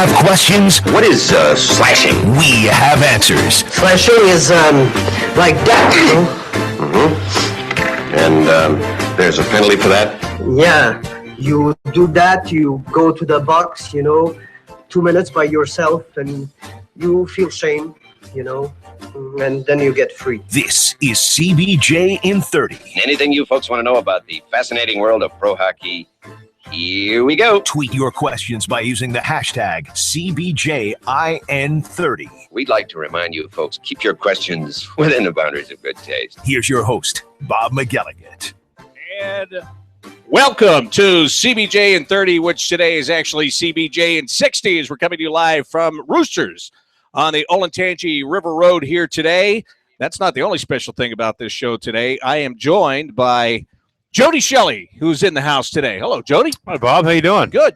have questions? What is slashing? We have answers. Slashing is like that, you know? Mm-hmm. And there's a penalty for that? Yeah, you do that, you go to the box, 2 minutes by yourself, and you feel shame, and then you get free. This is CBJ in 30. Anything you folks want to know about the fascinating world of pro hockey, here we go. Tweet your questions by using the hashtag CBJIN30. We'd like to remind you folks, keep your questions within the boundaries of good taste. Here's your host, Bob McGilligan. And welcome to CBJ in 30, which today is actually CBJ in 60, as we're coming to you live from Roosters on the Olentangy River Road here today. That's not the only special thing about this show today. I am joined by Jody Shelley, who's in the house today. Hello, Jody. Hi, Bob. How you doing? Good.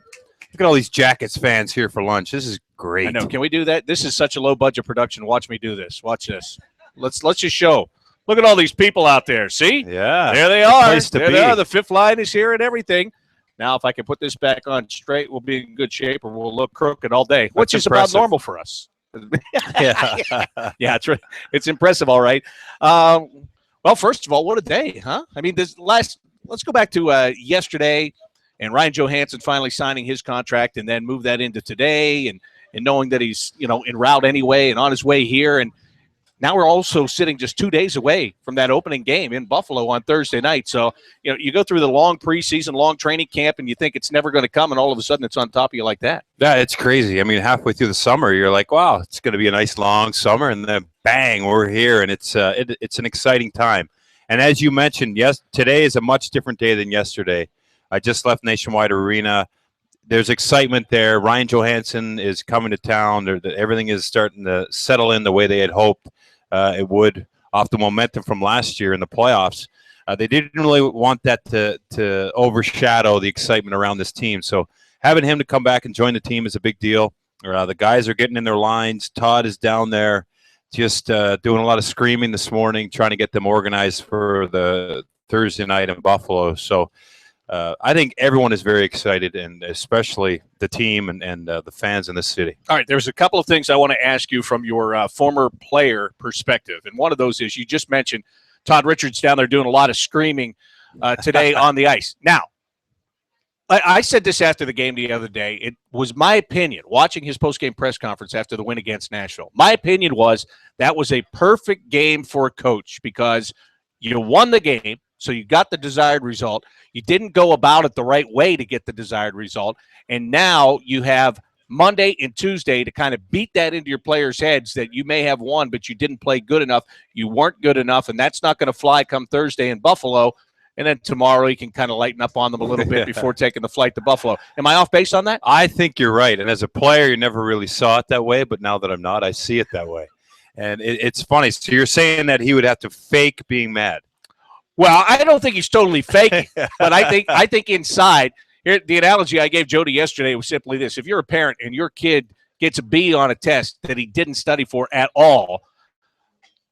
Look at all these Jackets fans here for lunch. This is great. I know. Can we do that? This is such a low-budget production. Watch me do this. Watch this. Let's just show. Look at all these people out there. See? Yeah. There they are. There they are. The fifth line is here and everything. Now, if I can put this back on straight, we'll be in good shape, or we'll look crooked all day, which is about normal for us. Yeah. Yeah, it's right. It's impressive, all right. Well, first of all, what a day, huh? I mean, let's go back to yesterday and Ryan Johansen finally signing his contract, and then move that into today, and knowing that he's, en route anyway and on his way here. And now we're also sitting just 2 days away from that opening game in Buffalo on Thursday night. So, you go through the long preseason, long training camp, and you think it's never going to come, and all of a sudden it's on top of you like that. Yeah, it's crazy. I mean, halfway through the summer, you're like, wow, it's going to be a nice long summer, and then bang, we're here, and it's an exciting time. And as you mentioned, yes, today is a much different day than yesterday. I just left Nationwide Arena. There's excitement there. Ryan Johansen is coming to town. Everything is starting to settle in the way they had hoped it would, off the momentum from last year in the playoffs. They didn't really want that to overshadow the excitement around this team. So having him to come back and join the team is a big deal. The guys are getting in their lines. Todd is down there just doing a lot of screaming this morning, trying to get them organized for the Thursday night in Buffalo. So I think everyone is very excited, and especially the team and the fans in this city. All right, there's a couple of things I want to ask you from your former player perspective, and one of those is you just mentioned Todd Richards down there doing a lot of screaming today on the ice. Now, I said this after the game the other day. It was my opinion, watching his post-game press conference after the win against Nashville, my opinion was that was a perfect game for a coach, because you won the game, so you got the desired result. You didn't go about it the right way to get the desired result, and now you have Monday and Tuesday to kind of beat that into your players' heads that you may have won, but you didn't play good enough. You weren't good enough, and that's not going to fly come Thursday in Buffalo. And then tomorrow you can kind of lighten up on them a little bit before taking the flight to Buffalo. Am I off base on that? I think you're right. And as a player, you never really saw it that way. But now that I'm not, I see it that way. And it's funny. So you're saying that he would have to fake being mad. Well, I don't think he's totally fake, but I think inside, here, the analogy I gave Jody yesterday was simply this. If you're a parent and your kid gets a B on a test that he didn't study for at all,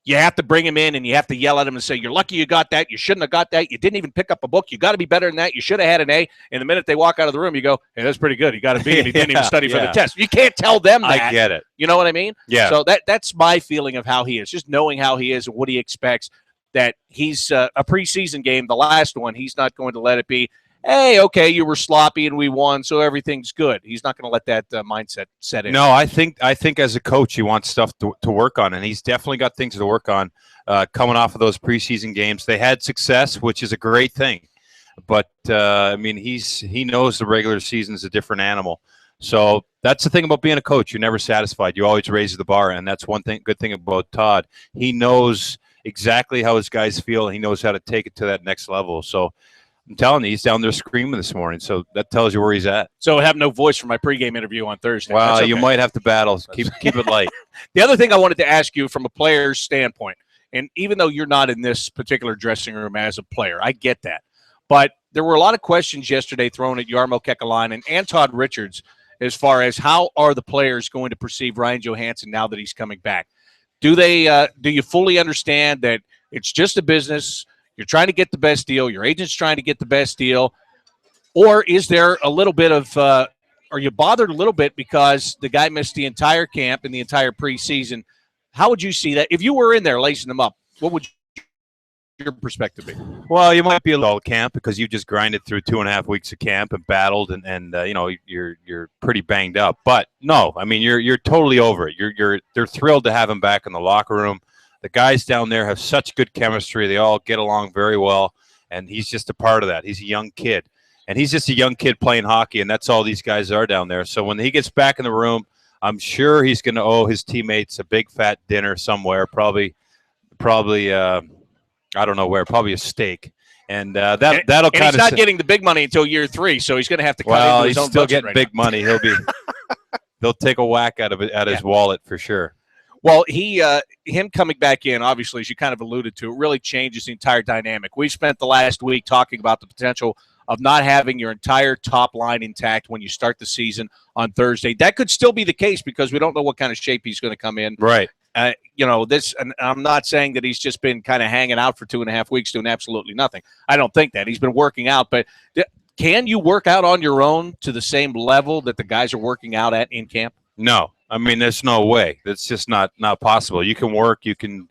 you have to bring him in and you have to yell at him and say, you're lucky you got that. You shouldn't have got that. You didn't even pick up a book. You got to be better than that. You should have had an A. And the minute they walk out of the room, you go, hey, that's pretty good. He got a B and he didn't even study for the test. You can't tell them that. I get it. You know what I mean? Yeah. So that's my feeling of how he is, just knowing how he is and what he expects, that he's a preseason game, the last one, he's not going to let it be, hey, okay, you were sloppy and we won, so everything's good. He's not going to let that mindset set in. No, I think as a coach, you want stuff to work on, and he's definitely got things to work on coming off of those preseason games. They had success, which is a great thing. But, I mean, he knows the regular season is a different animal. So that's the thing about being a coach. You're never satisfied. You always raise the bar, and that's one good thing about Todd. He knows exactly how his guys feel, and he knows how to take it to that next level. So I'm telling you, he's down there screaming this morning, so that tells you where he's at. So I have no voice for my pregame interview on Thursday. Well, okay. You might have to battle. Keep it light. The other thing I wanted to ask you from a player's standpoint, and even though you're not in this particular dressing room as a player, I get that. But there were a lot of questions yesterday thrown at Jarmo Kekalainen and Todd Richards as far as how are the players going to perceive Ryan Johansen now that he's coming back. Do you fully understand that it's just a business? You're trying to get the best deal. Your agent's trying to get the best deal. Or is there a little bit of are you bothered a little bit because the guy missed the entire camp and the entire preseason? How would you see that if you were in there lacing them up? What would your perspective be? Well, you might be a little camp because you just grinded through 2.5 weeks of camp and battled, and you're pretty banged up. But no, I mean you're totally over it. They're thrilled to have him back in the locker room. The guys down there have such good chemistry. They all get along very well, and he's just a part of that. He's a young kid, and he's just a young kid playing hockey, and that's all these guys are down there. So when he gets back in the room, I'm sure he's going to owe his teammates a big fat dinner somewhere, probably. I don't know where, probably a steak. And that'll kind of. He's not getting the big money until year 3, so he's going to have to cut into his own he's still budget getting big money. He'll be. They'll take a whack out of it his wallet for sure. Well, him coming back in, obviously, as you kind of alluded to, it really changes the entire dynamic. We spent the last week talking about the potential of not having your entire top line intact when you start the season on Thursday. That could still be the case because we don't know what kind of shape he's going to come in. Right. And I'm not saying that he's just been kind of hanging out for 2.5 weeks doing absolutely nothing. I don't think that. He's been working out, but can you work out on your own to the same level that the guys are working out at in camp? No. I mean, there's no way. That's just not possible. You can work, you can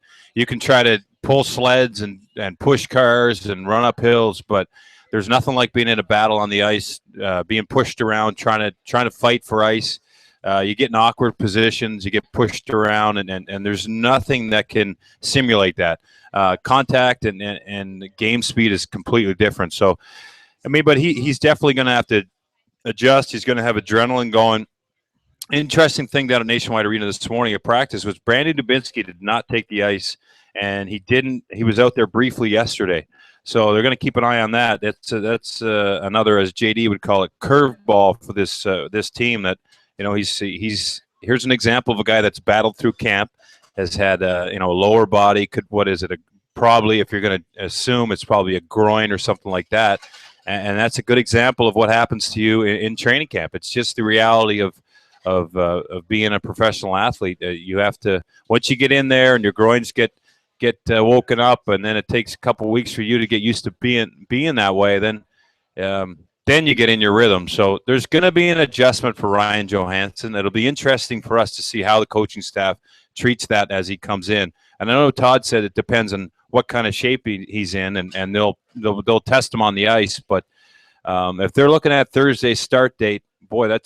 try to pull sleds and push cars and run up hills, but there's nothing like being in a battle on the ice, being pushed around, trying to fight for ice. You get in awkward positions, you get pushed around, and there's nothing that can simulate that. Contact and game speed is completely different. So, I mean, but he's definitely going to have to adjust. He's going to have adrenaline going. Interesting thing down at Nationwide Arena this morning at practice was Brandon Dubinsky did not take the ice, and he was out there briefly yesterday. So they're going to keep an eye on that. That's another, as JD would call it, curveball for this team. That here's an example of a guy that's battled through camp, has had a lower body. Probably, if you're going to assume, it's probably a groin or something like that, and that's a good example of what happens to you in training camp. It's just the reality of being a professional athlete. You have to, once you get in there and your groins get woken up, and then it takes a couple weeks for you to get used to being that way, then you get in your rhythm. So there's going to be an adjustment for Ryan Johansen. It'll be interesting for us to see how the coaching staff treats that as he comes in. And I know Todd said it depends on what kind of shape he's in, and they'll test him on the ice. But if they're looking at Thursday's start date, boy, that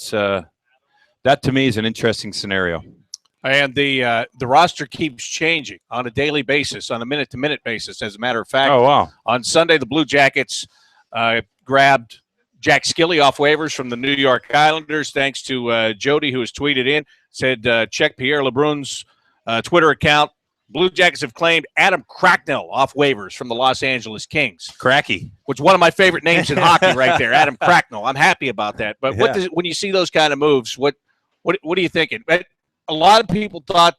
to me is an interesting scenario. And the roster keeps changing on a daily basis, on a minute-to-minute basis. As a matter of fact, on Sunday, the Blue Jackets grabbed Jack Skilly off waivers from the New York Islanders, thanks to Jody, who has tweeted in, said, check Pierre LeBrun's Twitter account. Blue Jackets have claimed Adam Cracknell off waivers from the Los Angeles Kings. Cracky. Which is one of my favorite names in hockey right there, Adam Cracknell. I'm happy about that. But when you see those kind of moves, what are you thinking? A lot of people thought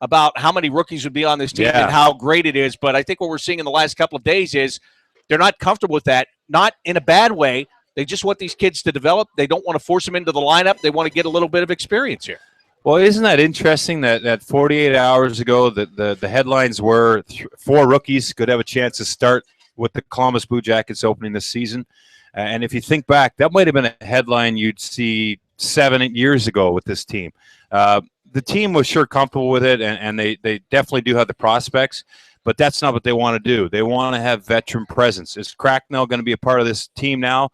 about how many rookies would be on this team and how great it is. But I think what we're seeing in the last couple of days is they're not comfortable with that, not in a bad way. They just want these kids to develop. They don't want to force them into the lineup. They want to get a little bit of experience here. Well, isn't that interesting that 48 hours ago the headlines were 4 rookies could have a chance to start with the Columbus Blue Jackets opening this season? And if you think back, that might have been a headline you'd see 7 years ago with this team. The team was sure comfortable with it, and they definitely do have the prospects, but that's not what they want to do. They want to have veteran presence. Is Cracknell going to be a part of this team now?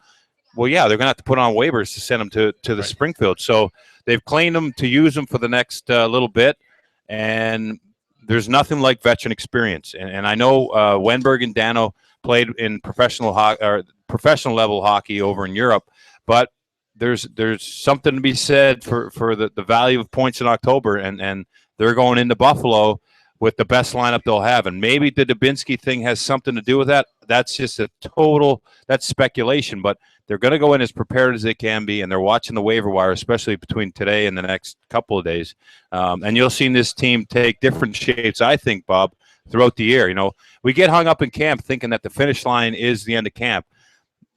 Well, yeah, they're going to have to put on waivers to send them to the Springfield. So they've claimed them to use them for the next little bit, and there's nothing like veteran experience. And I know Wenberg and Dano played in professional level hockey over in Europe, but there's something to be said for the value of points in October, and they're going into Buffalo with the best lineup they'll have. And maybe the Dubinsky thing has something to do with that. That's just that's speculation, but they're going to go in as prepared as they can be, and they're watching the waiver wire, especially between today and the next couple of days. And you'll see this team take different shapes, I think, Bob, throughout the year. We get hung up in camp thinking that the finish line is the end of camp.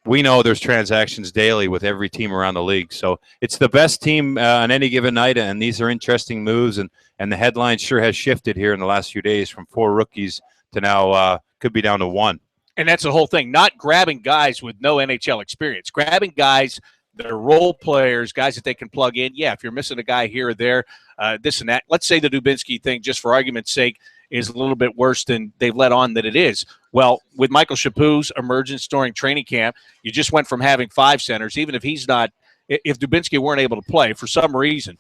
We know there's transactions daily with every team around the league. So it's the best team on any given night, and these are interesting moves, and the headline sure has shifted here in the last few days from 4 rookies to now could be down to 1. And that's the whole thing, not grabbing guys with no NHL experience, grabbing guys They're role players, guys that they can plug in. Yeah, if you're missing a guy here or there, this and that. Let's say the Dubinsky thing, just for argument's sake, is a little bit worse than they've let on that it is. Well, with Michael Chaput's emergence during training camp, you just went from having 5 centers, even if he's not – if Dubinsky weren't able to play for some reason,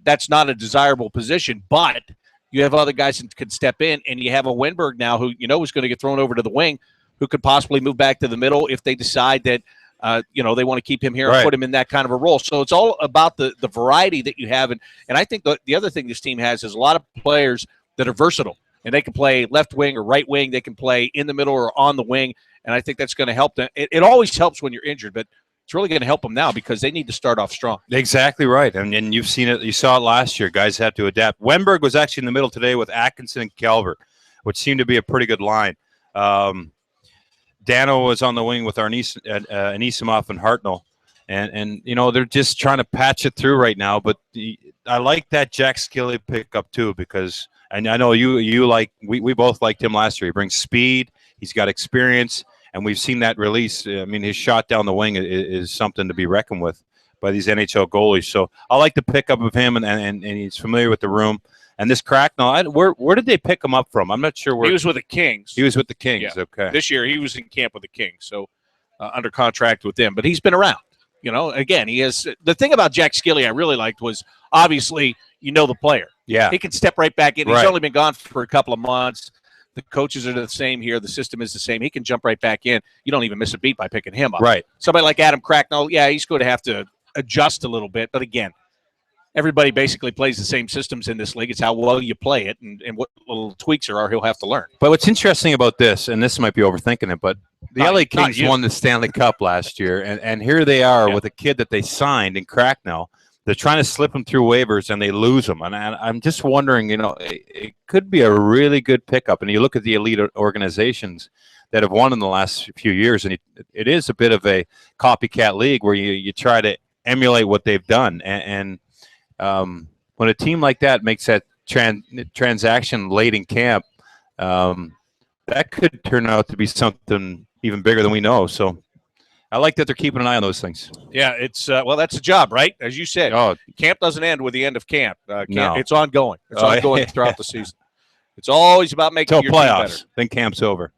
that's not a desirable position. But you have other guys that can step in, and you have a Wenberg now who you know is going to get thrown over to the wing, who could possibly move back to the middle if they decide that they want to keep him here and put him in that kind of a role. So it's all about the variety that you have. And I think the other thing this team has is a lot of players that are versatile, and they can play left wing or right wing. They can play in the middle or on the wing, and I think that's going to help them. It always helps when you're injured, but it's really going to help them now because they need to start off strong. Exactly right. And you've seen it. You saw it last year. Guys have to adapt. Wenberg was actually in the middle today with Atkinson and Calvert, which seemed to be a pretty good line. Dano was on the wing with Anisimov and Hartnell. And they're just trying to patch it through right now. But I like that Jack Skilly pickup too because and I know we both liked him last year. He brings speed. He's got experience. And we've seen that release. I mean, his shot down the wing is something to be reckoned with by these NHL goalies. So I like the pickup of him, and he's familiar with the room. And this Cracknell, where did they pick him up from? I'm not sure where. He was with the Kings. He was with the Kings, yeah. Okay. This year he was in camp with the Kings, so under contract with them. But he's been around. Again, he has – the thing about Jack Skilly I really liked was obviously the player. Yeah. He can step right back in. He's only been gone for a couple of months. The coaches are the same here. The system is the same. He can jump right back in. You don't even miss a beat by picking him up. Right. Somebody like Adam Cracknell, yeah, he's going to have to adjust a little bit. But, again, everybody basically plays the same systems in this league. It's how well you play it and what little tweaks there are he'll have to learn. But what's interesting about this, and this might be overthinking it, but the LA Kings won the Stanley Cup last year, and here they are with a kid that they signed in Cracknell. They're trying to slip him through waivers, and they lose him. And I'm just wondering, it could be a really good pickup. And you look at the elite organizations that have won in the last few years, and it is a bit of a copycat league where you try to emulate what they've done. And when a team like that makes that transaction late in camp, that could turn out to be something even bigger than we know. So I like that they're keeping an eye on those things. Yeah, it's that's a job, right? As you said, camp doesn't end with the end of camp. No. It's ongoing. It's ongoing throughout the season. It's always about making your team better. Then camp's over.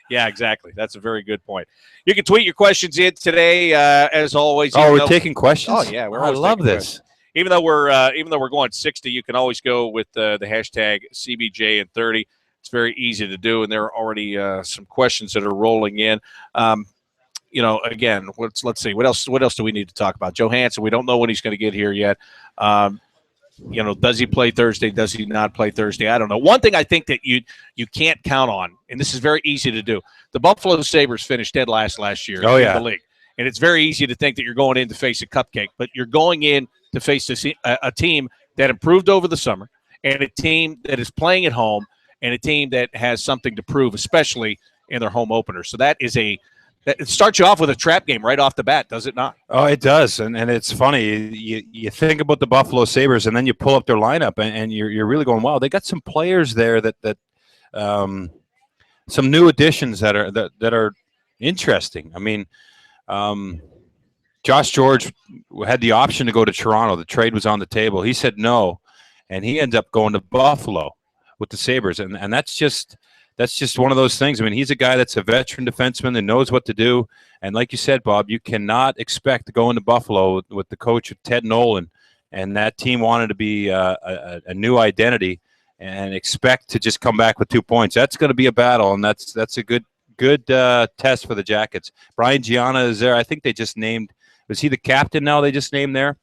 Yeah, exactly. That's a very good point. You can tweet your questions in today, as always. We're taking questions. Oh yeah, I love this. Even though we're going 60, you can always go with the hashtag CBJ30. It's very easy to do, and there are already some questions that are rolling in. Again, let's see. What else do we need to talk about? Johansen, we don't know when he's going to get here yet. Does he play Thursday? Does he not play Thursday? I don't know. One thing I think that you can't count on, and this is very easy to do. The Buffalo Sabres finished dead last year in the league, and it's very easy to think that you're going in to face a cupcake, but you're going in to face a team that improved over the summer, and a team that is playing at home, and a team that has something to prove, especially in their home opener. So that it starts you off with a trap game right off the bat, does it not? Oh, it does, and it's funny. You think about the Buffalo Sabres, and then you pull up their lineup, and you're really going, wow, they got some players there that some new additions that are interesting. I mean, Josh George had the option to go to Toronto. The trade was on the table. He said no, and he ends up going to Buffalo with the Sabres, and that's just one of those things. I mean, he's a guy that's a veteran defenseman that knows what to do. And like you said, Bob, you cannot expect to go into Buffalo with the coach Ted Nolan, and that team wanted to be a new identity and expect to just come back with 2 points. That's going to be a battle, and that's a good test for the Jackets. Brian Gianna is there. I think they just named – was he the captain now they just named there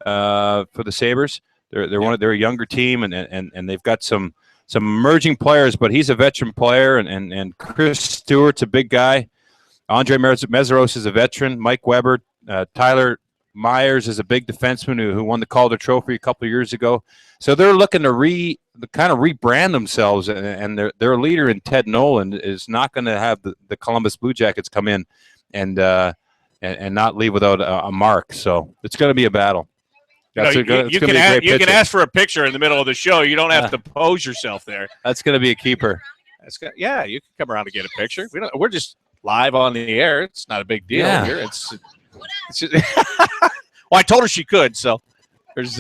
for the Sabres? They're a younger team, and they've got some emerging players, but he's a veteran player, and Chris Stewart's a big guy. Andre Meseros is a veteran. Mike Weber, Tyler Myers is a big defenseman who won the Calder Trophy a couple of years ago. So they're looking to rebrand themselves, and their leader in Ted Nolan is not going to have the Columbus Blue Jackets come in and not leave without a mark. So it's going to be a battle. You can ask for a picture in the middle of the show. You don't have to pose yourself there. That's going to be a keeper. You can come around and get a picture. live on the air. It's not a big deal Yeah. here. It's just, well, I told her she could, so there's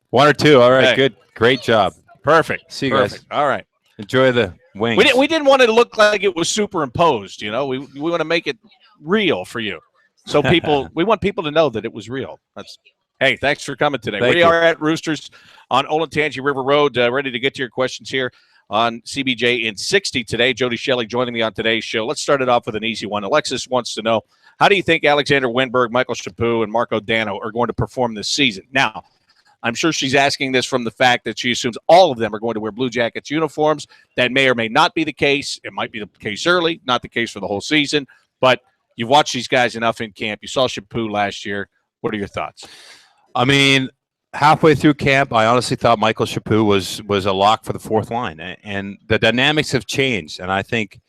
one or two. All right, Hey. good. Great job. perfect. See you guys. Perfect. All right. Enjoy the wings. We didn't want it to look like it was superimposed, you know. We want to make it real for you. So we want people to know that it was real. Hey, thanks for coming today. Thank We you. are at Roosters on Olentangy River Road, ready to get to your questions here on CBJ in 60 today. Jody Shelley joining me on today's show. Let's start it off with an easy one. Alexis wants to know, how do you think Alexander Wenberg, Michael Chaput, and Marco Dano are going to perform this season? Now, I'm sure she's asking this from the fact that she assumes all of them are going to wear Blue Jackets uniforms. That may or may not be the case. It might be the case early, not the case for the whole season. But you've watched these guys enough in camp. You saw Chaput last year. What are your thoughts? I mean, halfway through camp, I honestly thought Michael Chaput was a lock for the fourth line, and the dynamics have changed. And I think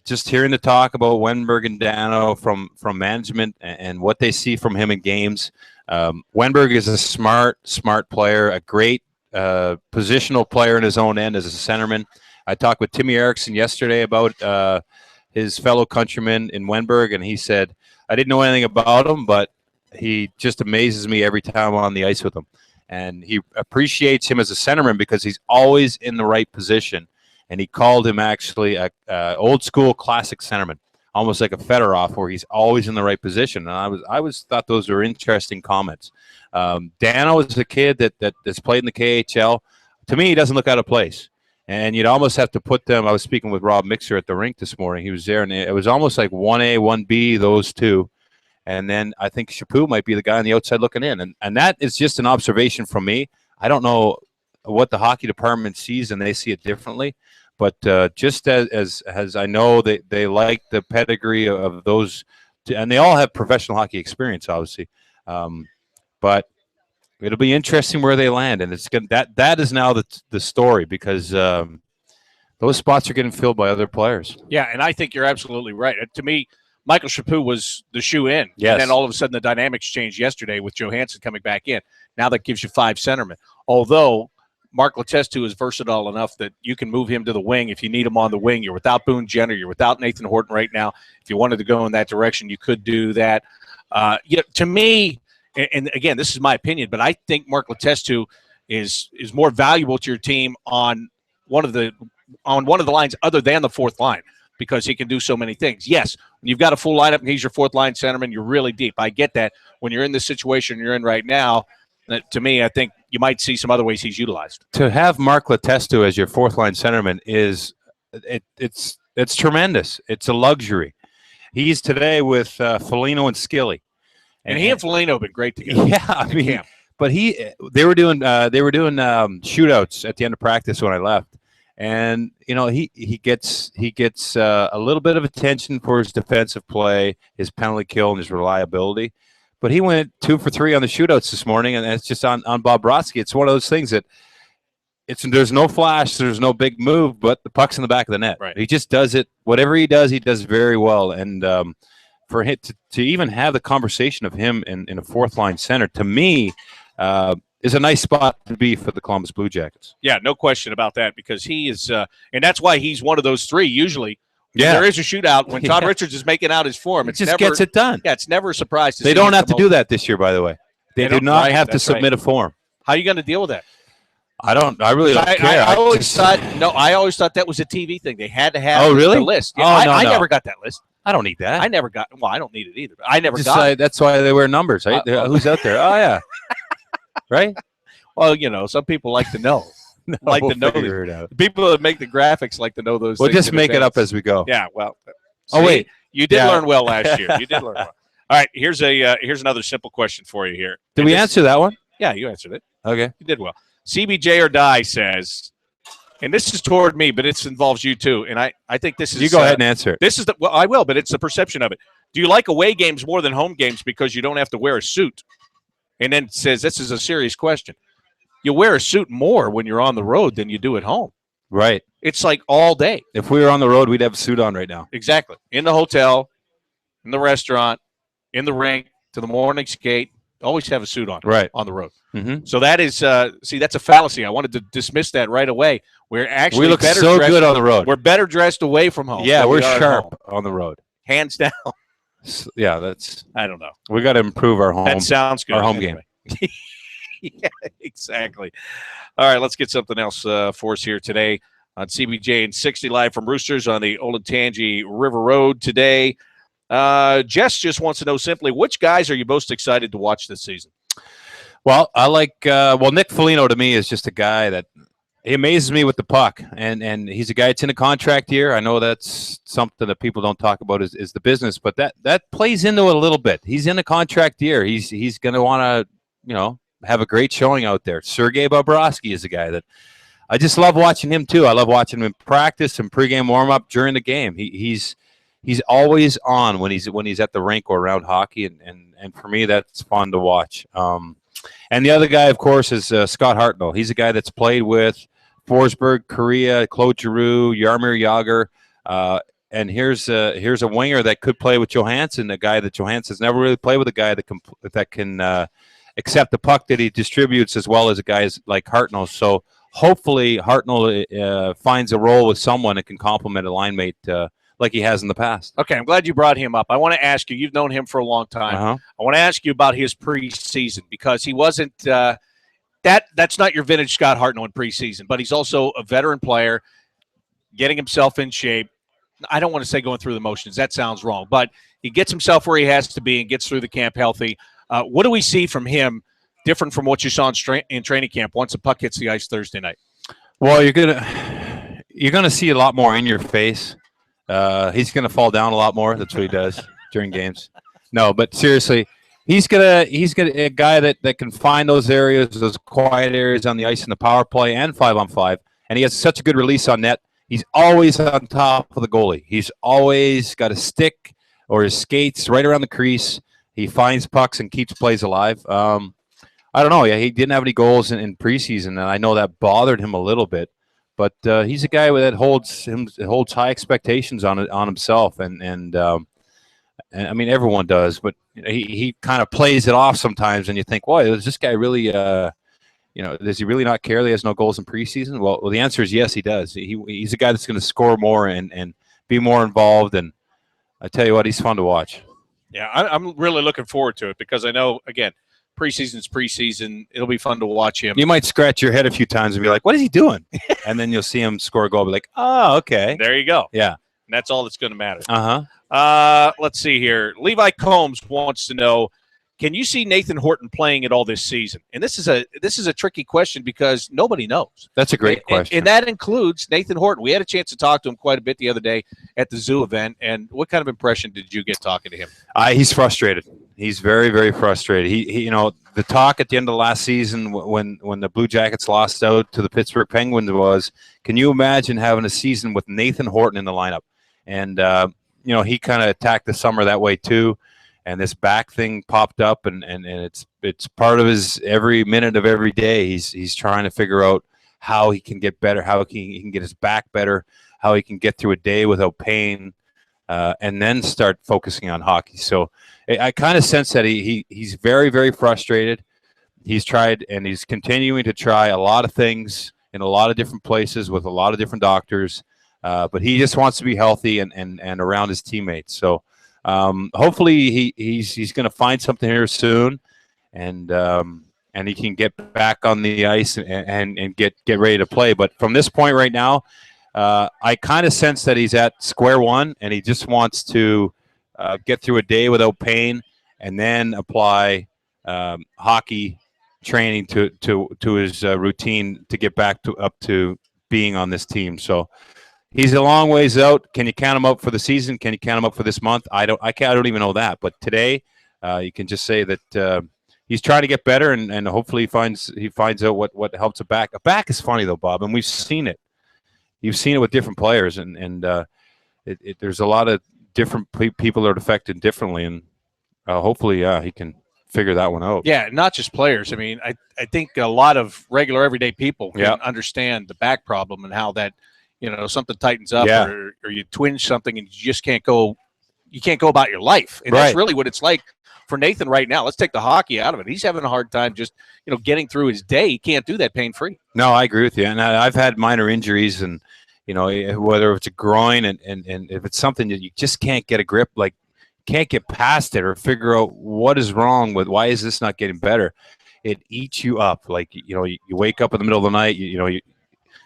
just hearing the talk about Wenberg and Dano from management and what they see from him in games, Wenberg is a smart player, a great positional player in his own end as a centerman. I talked with Timmy Erickson yesterday about his fellow countryman in Wenberg, and he said, I didn't know anything about him, but he just amazes me every time I'm on the ice with him. And he appreciates him as a centerman because he's always in the right position. And he called him actually a old school classic centerman, almost like a Fedorov, where he's always in the right position. And I was thought those were interesting comments. Dano is a kid that's played in the KHL. To me, he doesn't look out of place. And you'd almost have to put them. I was speaking with Rob Mixer at the rink this morning. He was there, and it was almost like 1A, 1B, those two. And then I think Chaput might be the guy on the outside looking in. And that is just an observation from me. I don't know what the hockey department sees, and they see it differently. But just as I know they like the pedigree of those, and they all have professional hockey experience, obviously. But it'll be interesting where they land, and it's going that is now the story, because those spots are getting filled by other players. Yeah, and I think you're absolutely right. To me, Michael Chaput was the shoe-in. Yes. And then all of a sudden the dynamics changed yesterday with Johansen coming back in. Now that gives you 5 centermen. Although Mark Letestu is versatile enough that you can move him to the wing if you need him on the wing. You're without Boone Jenner. You're without Nathan Horton right now. If you wanted to go in that direction, you could do that. To me, and again, this is my opinion, but I think Mark Letestu is more valuable to your team on one of the lines other than the fourth line, because he can do so many things. Yes, when you've got a full lineup and he's your fourth line centerman, you're really deep. I get that. When you're in this situation you're in right now, to me, I think you might see some other ways he's utilized. To have Mark Letestu as your fourth line centerman it's tremendous. It's a luxury. He's today with Foligno and Skilly, and he and Foligno have been great together. Yeah, I mean, but they were doing shootouts at the end of practice when I left. And he gets a little bit of attention for his defensive play, his penalty kill, and his reliability. But he went 2 for 3 on the shootouts this morning, and it's just on Bob Brodsky. It's one of those things that there's no flash, there's no big move, but the puck's in the back of the net. Right. He just does it. Whatever he does very well. And for him to even have the conversation of him in a fourth line center, to me, is a nice spot to be for the Columbus Blue Jackets. Yeah, no question about that, because he is, and that's why he's one of those 3 usually. Yeah. There is a shootout when Todd Richards is making out his form. It just gets it done. Yeah, it's never a surprise to see They don't him have to come do over. that this year, by the way. They do don't- not right, have to that's submit a form. How are you going to deal with that? I really don't care. I always thought that was a TV thing. They had to have Oh, really? the list. Yeah, Oh, no. I never got that list. I don't need that. I never got. Well, I don't need it either. But I never got it. That's why they wear numbers. Right? Who's out there? Oh, yeah. Right? Well, some people like to know. Like to know. Figure it out. The people that make the graphics like to know those We'll things. just in make it up advance. as we go. Yeah, well. Oh, see, wait. You did Yeah. learn well last year. You did learn well. All right, here's another simple question for you here. Did And we this- answer that one? Yeah, you answered it. Okay. You did well. CBJ or die says, and this is toward me, but it involves you too. And I think this is. You go ahead and answer it. This is well, I will, but it's the perception of it. Do you like away games more than home games because you don't have to wear a suit? And then it says, this is a serious question. You wear a suit more when you're on the road than you do at home. Right. It's like all day. If we were on the road, we'd have a suit on right now. Exactly. In the hotel, in the restaurant, in the rink, to the morning skate, Always have a suit on Right. on the road. Mm-hmm. So that is that's a fallacy. I wanted to dismiss that right away. We're actually We look better so dressed, good on the road. We're better dressed away from home. Yeah, than we're we are at sharp home. on the road. Hands down. Yeah, that's. I don't know. We got to improve our home. That sounds good. Our home Anyway. Yeah, exactly. All right, let's get something else for us here today on CBJ and 60 live from Roosters on the Olentangy River Road today. Jess just wants to know simply, which guys are you most excited to watch this season? Well, I like Nick Foligno to me is just a guy that he amazes me with the puck, and he's a guy that's in a contract year. I know that's something that people don't talk about is the business, but that plays into it a little bit. He's in a contract year. He's going to want to have a great showing out there. Sergei Bobrovsky is a guy that I just love watching him too. I love watching him in practice and pregame warm up during the game. He's always on when he's at the rink or around hockey, and for me that's fun to watch. And the other guy, of course, is Scott Hartnell. He's a guy that's played with Forsberg, Korea, Claude Giroux, Jaromir Jagr, and here's a winger that could play with Johansen, a guy that Johansen's never really played with, a guy that can accept the puck that he distributes as well as a guy like Hartnell. So hopefully Hartnell finds a role with someone that can complement a line mate like he has in the past. Okay, I'm glad you brought him up. I want to ask you, you've known him for a long time. Uh-huh. I want to ask you about his preseason because he wasn't that's not your vintage Scott Hartnell in preseason, but he's also a veteran player getting himself in shape. I don't want to say going through the motions. That sounds wrong, but he gets himself where he has to be and gets through the camp healthy. What do we see from him different from what you saw in training camp once the puck hits the ice Thursday night? Well, you're gonna see a lot more in your face. He's gonna fall down a lot more. That's what he does during games. No, but seriously, he's gonna a guy that can find those areas, those quiet areas on the ice in the power play and 5-on-5, and he has such a good release on net. He's always on top of the goalie. He's always got a stick or his skates right around the crease. He finds pucks and keeps plays alive. I don't know. Yeah, he didn't have any goals in preseason, and I know that bothered him a little bit. But he's a guy that holds high expectations on himself, and I mean everyone does. But he kind of plays it off sometimes, and you think, "Boy, does this guy really? Does he really not care that he has no goals in preseason?" Well, the answer is yes, he does. He's a guy that's going to score more and be more involved. And I tell you what, he's fun to watch. Yeah, I'm really looking forward to it because I know, again, preseason's preseason. It'll be fun to watch him. You might scratch your head a few times and be like, "What is he doing?" And then you'll see him score a goal. Be like, "Oh, okay." There you go. Yeah, and that's all that's going to matter. Uh-huh. Let's see here. Levi Combs wants to know, can you see Nathan Horton playing at all this season? And this is a tricky question because nobody knows. That's a great question. And that includes Nathan Horton. We had a chance to talk to him quite a bit the other day at the zoo event. And what kind of impression did you get talking to him? He's frustrated. He's very, very frustrated. He the talk at the end of last season when the Blue Jackets lost out to the Pittsburgh Penguins was, can you imagine having a season with Nathan Horton in the lineup? And, he kind of attacked the summer that way too. And this back thing popped up, and it's part of his every minute of every day. He's trying to figure out how he can get better, how he can get his back better, how he can get through a day without pain, and then start focusing on hockey. So I kind of sense that he's very, very frustrated. He's tried, and he's continuing to try a lot of things in a lot of different places with a lot of different doctors, but he just wants to be healthy and around his teammates. So. Hopefully he's going to find something here soon, and he can get back on the ice and get ready to play. But from this point right now, I kind of sense that he's at square one, and he just wants to get through a day without pain, and then apply hockey training to his routine to get back up to being on this team. So. He's a long ways out. Can you count him out for the season? Can you count him out for this month? I don't even know that. But today, you can just say that he's trying to get better, and hopefully he finds out what helps a back. A back is funny though, Bob, and we've seen it. You've seen it with different players, and there's a lot of different people that are affected differently, and hopefully, he can figure that one out. Yeah, not just players. I mean, I think a lot of regular everyday people can understand the back problem and how that. Something tightens up or you twinge something and you just can't go about your life. And that's really what it's like for Nathan right now, let's take the hockey out of it. He's having a hard time just, getting through his day. He can't do that pain-free. No, I agree with you. And I've had minor injuries, and, whether it's a groin and if it's something that you just can't get a grip, like can't get past it or figure out what is wrong with, why is this not getting better? It eats you up. Like, you wake up in the middle of the night,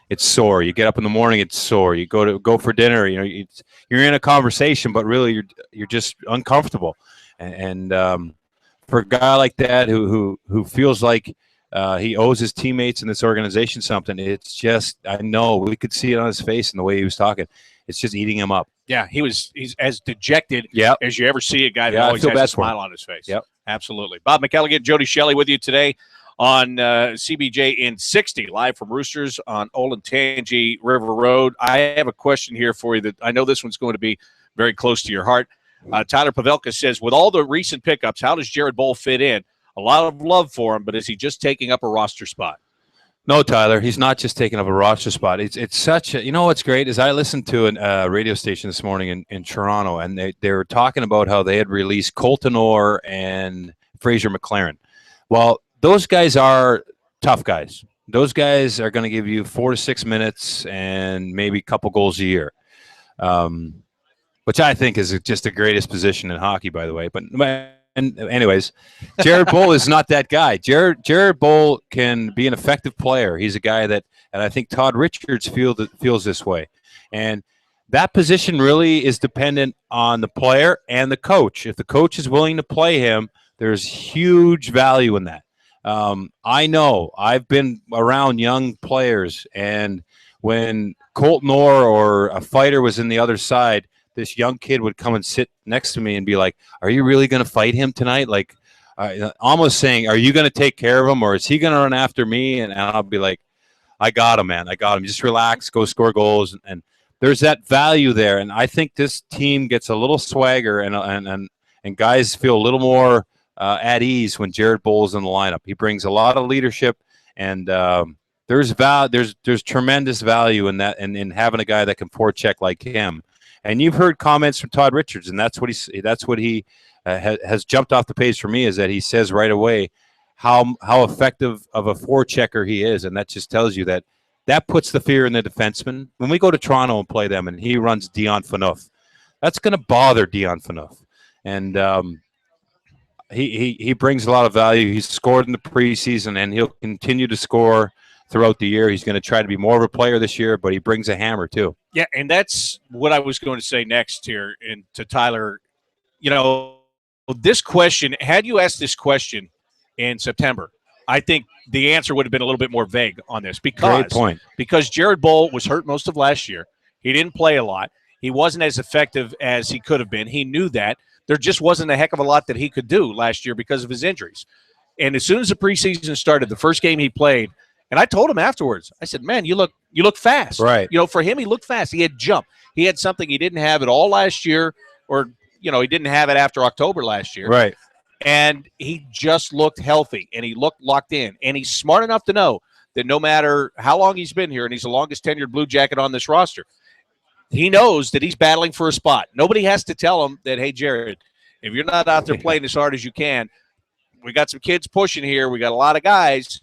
it's sore. You get up in the morning, it's sore. You go for dinner, you're in a conversation, but really you're just uncomfortable. And for a guy like that who feels like he owes his teammates in this organization something, it's just, I know we could see it on his face and the way he was talking. It's just eating him up. Yeah, he's as dejected as you ever see a guy that always has a smile on his face. Yep. Absolutely. Bob McElligott, Jody Shelley with you today on CBJ in 60, live from Roosters on Olentangy River Road. I have a question here for you that I know this one's going to be very close to your heart. Tyler Pavelka says, with all the recent pickups, how does Jared Boll fit in? A lot of love for him, but is he just taking up a roster spot? No, Tyler, he's not just taking up a roster spot. It's such a, what's great is I listened to a radio station this morning in Toronto, and they were talking about how they had released Colton Orr and Fraser McLaren. Well, those guys are tough guys. Those guys are going to give you 4 to 6 minutes and maybe a couple goals a year, which I think is just the greatest position in hockey, by the way. But anyways, Jared Boll is not that guy. Jared Boll can be an effective player. He's a guy that, and I think Todd Richards feels this way. And that position really is dependent on the player and the coach. If the coach is willing to play him, there's huge value in that. I know I've been around young players, and when Colton Orr or a fighter was in the other side, this young kid would come and sit next to me and be like, "Are you really going to fight him tonight?" Like, almost saying, "Are you going to take care of him, or is he going to run after me?" And I'll be like, "I got him, man. I got him. Just relax, go score goals." And there's that value there. And I think this team gets a little swagger, and guys feel a little more at ease when Jared Boll is in the lineup. He brings a lot of leadership, and there's tremendous value in that, and in having a guy that can forecheck like him. And you've heard comments from Todd Richards, and that's what he has jumped off the page for me, is that he says right away how effective of a forechecker he is, and that just tells you that puts the fear in the defenseman. When we go to Toronto and play them, and he runs Dion Phaneuf, that's going to bother Dion Phaneuf, and he brings a lot of value. He's scored in the preseason, and he'll continue to score throughout the year. He's going to try to be more of a player this year, but he brings a hammer too. Yeah, and that's what I was going to say next here, and to Tyler. This question, had you asked this question in September, I think the answer would have been a little bit more vague on this. Great point. Because Jared Boll was hurt most of last year. He didn't play a lot. He wasn't as effective as he could have been. He knew that. There just wasn't a heck of a lot that he could do last year because of his injuries. And as soon as the preseason started, the first game he played, and I told him afterwards, I said, "Man, you look fast." Right. For him, he looked fast. He had jump. He had something he didn't have at all last year, or he didn't have it after October last year. Right. And he just looked healthy, and he looked locked in. And he's smart enough to know that no matter how long he's been here, and he's the longest tenured Blue Jacket on this roster, he knows that he's battling for a spot. Nobody has to tell him that, "Hey, Jared, if you're not out there playing as hard as you can, we got some kids pushing here. We got a lot of guys."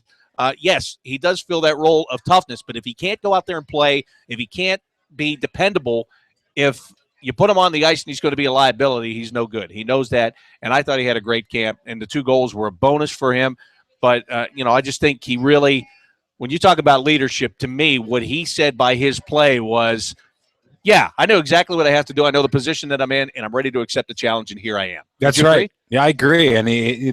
Yes, he does feel that role of toughness, but if he can't go out there and play, if he can't be dependable, if you put him on the ice and he's going to be a liability, he's no good. He knows that, and I thought he had a great camp, and the 2 goals were a bonus for him. But, I just think he really, when you talk about leadership, to me, what he said by his play was, yeah, I know exactly what I have to do. I know the position that I'm in, and I'm ready to accept the challenge, and here I am. That's right. Yeah, I agree. And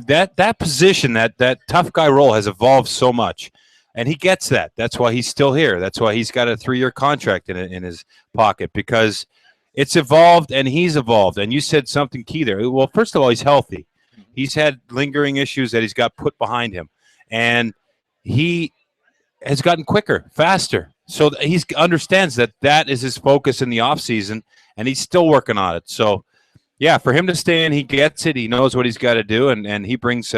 that position, that tough guy role has evolved so much, and he gets that. That's why he's still here. That's why he's got a 3-year contract in his pocket, because it's evolved and he's evolved. And you said something key there. Well, first of all, he's healthy. He's had lingering issues that he's got put behind him, and he has gotten quicker, faster. So he understands that is his focus in the offseason, and he's still working on it. So, yeah, for him to stay in, he gets it. He knows what he's got to do, and he brings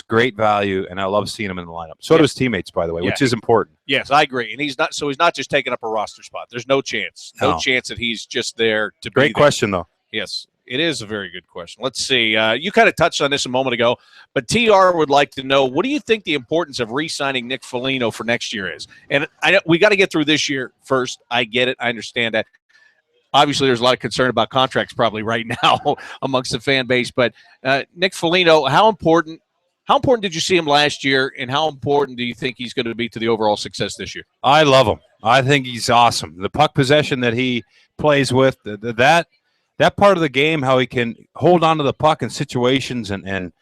great value, and I love seeing him in the lineup. So do his teammates, by the way, which is important. Yes, I agree. And he's not just taking up a roster spot. There's no chance. No chance that he's just there to be there. Great question, though. Yes. It is a very good question. Let's see. You kind of touched on this a moment ago, but TR would like to know, what do you think the importance of re-signing Nick Foligno for next year is? And I know we got to get through this year first. I get it. I understand that. Obviously, there's a lot of concern about contracts probably right now amongst the fan base. But Nick Foligno, how important did you see him last year, and how important do you think he's going to be to the overall success this year? I love him. I think he's awesome. The puck possession that he plays with, that part of the game, how he can hold on to the puck in situations and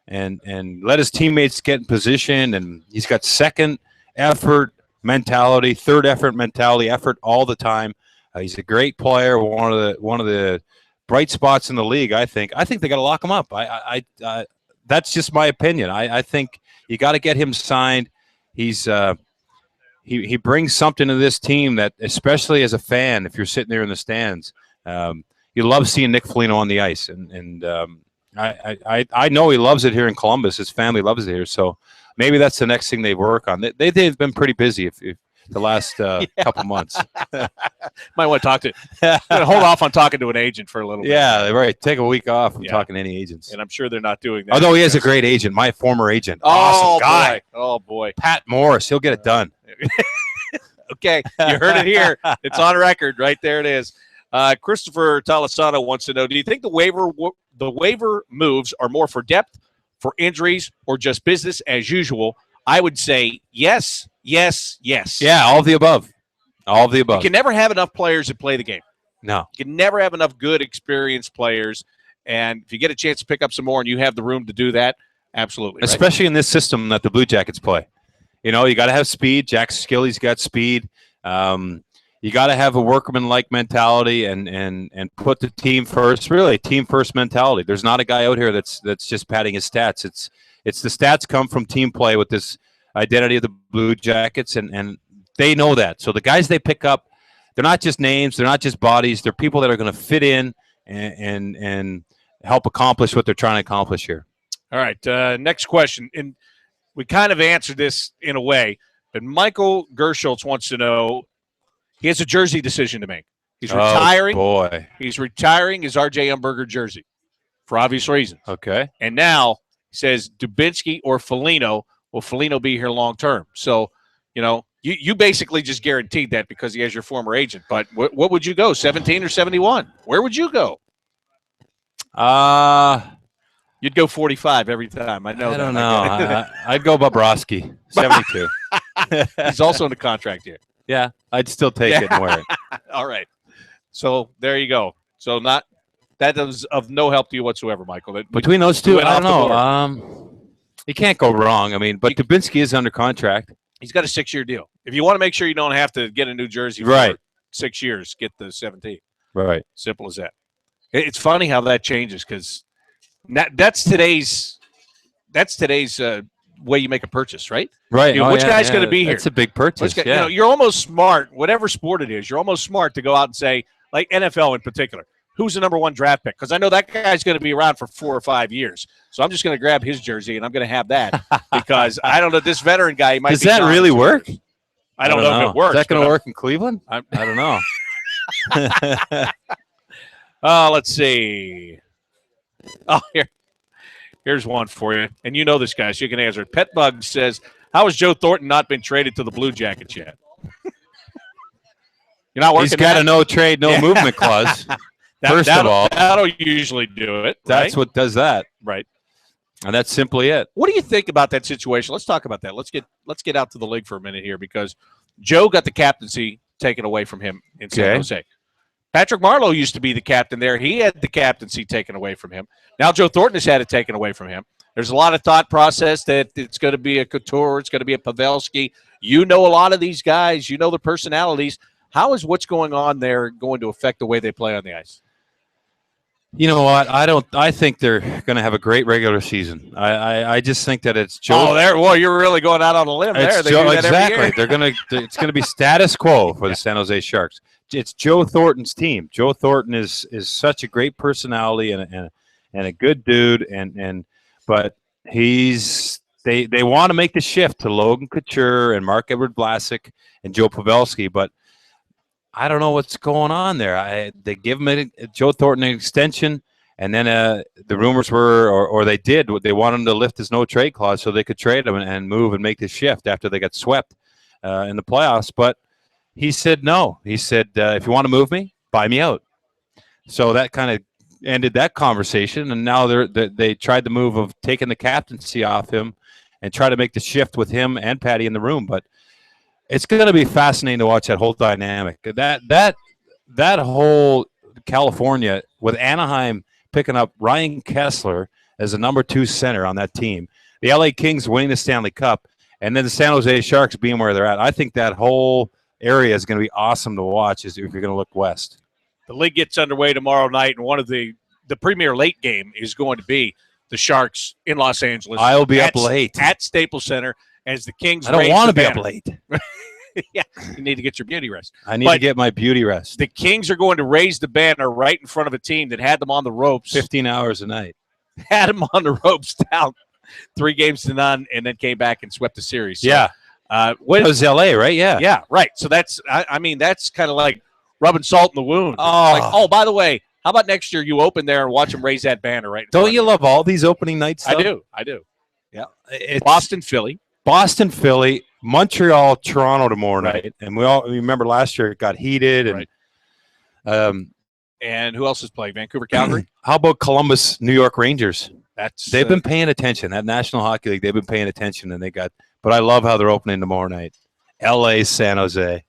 let his teammates get in position, and he's got second effort mentality, third effort mentality, effort all the time. He's a great player, one of the bright spots in the league. I think they got to lock him up. That's just my opinion. I think you got to get him signed. He's he brings something to this team that, especially as a fan, if you're sitting there in the stands, you love seeing Nick Foligno on the ice, and I know he loves it here in Columbus. His family loves it here, so maybe that's the next thing they work on. They've been pretty busy if the last couple months. Might want to talk to hold off on talking to an agent for a little bit. Yeah, right. Take a week off from talking to any agents. And I'm sure they're not doing that. Although he has a great agent, my former agent. Awesome guy. Boy. Oh, boy. Pat Morris. He'll get it done. Okay, you heard it here. It's on record. Right there it is. Christopher Talasano wants to know, do you think the waiver moves are more for depth, for injuries, or just business as usual? I would say yes, yes, yes. Yeah, all of the above. All of the above. You can never have enough players that play the game. No. You can never have enough good, experienced players. And if you get a chance to pick up some more and you have the room to do that, absolutely. Right? Especially in this system that the Blue Jackets play. You know, you got to have speed. Jack Skilly's got speed. You got to have a workman-like mentality and put the team first. Really, team-first mentality. There's not a guy out here that's just padding his stats. It's the stats come from team play with this identity of the Blue Jackets, and they know that. So the guys they pick up, they're not just names, they're not just bodies, they're people that are going to fit in and help accomplish what they're trying to accomplish here. All right, next question. And we kind of answered this in a way, but Michael Gerschultz wants to know, he has a jersey decision to make. He's retiring. Oh, boy. He's retiring his R.J. Umberger jersey for obvious reasons. Okay. And now he says Dubinsky or Foligno. Will Foligno be here long term? So, you know, you basically just guaranteed that because he has your former agent. But what would you go, 17 or 71? Where would you go? You'd go 45 every time. I know. I don't know. I'd go Bobrovsky, 72. He's also in the contract here. Yeah, I'd still take it and wear it. All right. So there you go. So that is of no help to you whatsoever, Michael. Between those two, I don't know. You can't go wrong. I mean, but Dubinsky is under contract. He's got a 6-year deal. If you want to make sure you don't have to get a new jersey for 6 years, get the 17. Right. Simple as that. It's funny how that changes because that's today's way you make a purchase, right? Right. You know, which guy's going to be here? It's a big purchase. You know, you're almost smart, whatever sport it is, you're almost smart to go out and say, like NFL in particular, who's the number one draft pick? Because I know that guy's going to be around for 4 or 5 years. So I'm just going to grab his jersey and I'm going to have that because I don't know, this veteran guy might Does that really work? I don't know if it works. Is that going to work in Cleveland? I don't know. Let's see. Oh, here's one for you. And you know this guy, so you can answer it. Petbug says, how has Joe Thornton not been traded to the Blue Jackets yet? You're not working. He's got a no trade, no movement clause. First of all, that'll usually do it. That's what does that. Right. And that's simply it. What do you think about that situation? Let's talk about that. Let's get out to the league for a minute here because Joe got the captaincy taken away from him in San Jose. Patrick Marleau used to be the captain there. He had the captaincy taken away from him. Now Joe Thornton has had it taken away from him. There's a lot of thought process that it's going to be a Couture, it's going to be a Pavelski. You know a lot of these guys. You know their personalities. How is what's going on there going to affect the way they play on the ice? You know what? I think they're going to have a great regular season. I just think that it's Joe. Oh, there. Well, you're really going out on a limb there. They do that exactly. Every year. It's going to be status quo for the San Jose Sharks. It's Joe Thornton's team. Joe Thornton is such a great personality and a good dude, but they want to make the shift to Logan Couture and Marc-Edouard Vlasic and Joe Pavelski, but I don't know what's going on there. They give him Joe Thornton an extension, And then the rumors were, or they did, they wanted him to lift his no-trade clause so they could trade him and move and make the shift after they got swept in the playoffs. But he said no. He said, if you want to move me, buy me out. So that kind of ended that conversation, and now they tried the move of taking the captaincy off him and try to make the shift with him and Patty in the room. But it's going to be fascinating to watch that whole dynamic. That whole California with Anaheim picking up Ryan Kessler as the number 2 center on that team, the LA Kings winning the Stanley Cup, and then the San Jose Sharks being where they're at. I think that whole area is going to be awesome to watch if you're going to look west. The league gets underway tomorrow night, and one of the premier late game is going to be the Sharks in Los Angeles. I'll be up late at Staples Center as the Kings. I don't want to be up late. Yeah, you need to get your beauty rest. I need to get my beauty rest. The Kings are going to raise the banner right in front of a team that had them on the ropes. 15 hours a night. Had them on the ropes down 3-0, and then came back and swept the series. So, yeah. It was LA, right? Yeah. Yeah, right. So that's, I mean, that's kind of like rubbing salt in the wound. Oh. Like, oh, by the way, how about next year you open there and watch them raise that banner right in Don't front you of love all these opening nights? I do. Yeah. Boston, Philly, Montreal, Toronto tomorrow night. And we all remember last year it got heated. And and who else is playing? Vancouver, Calgary? How about Columbus, New York Rangers? They've been paying attention. That National Hockey League, they've been paying attention, and but I love how they're opening tomorrow night. LA, San Jose.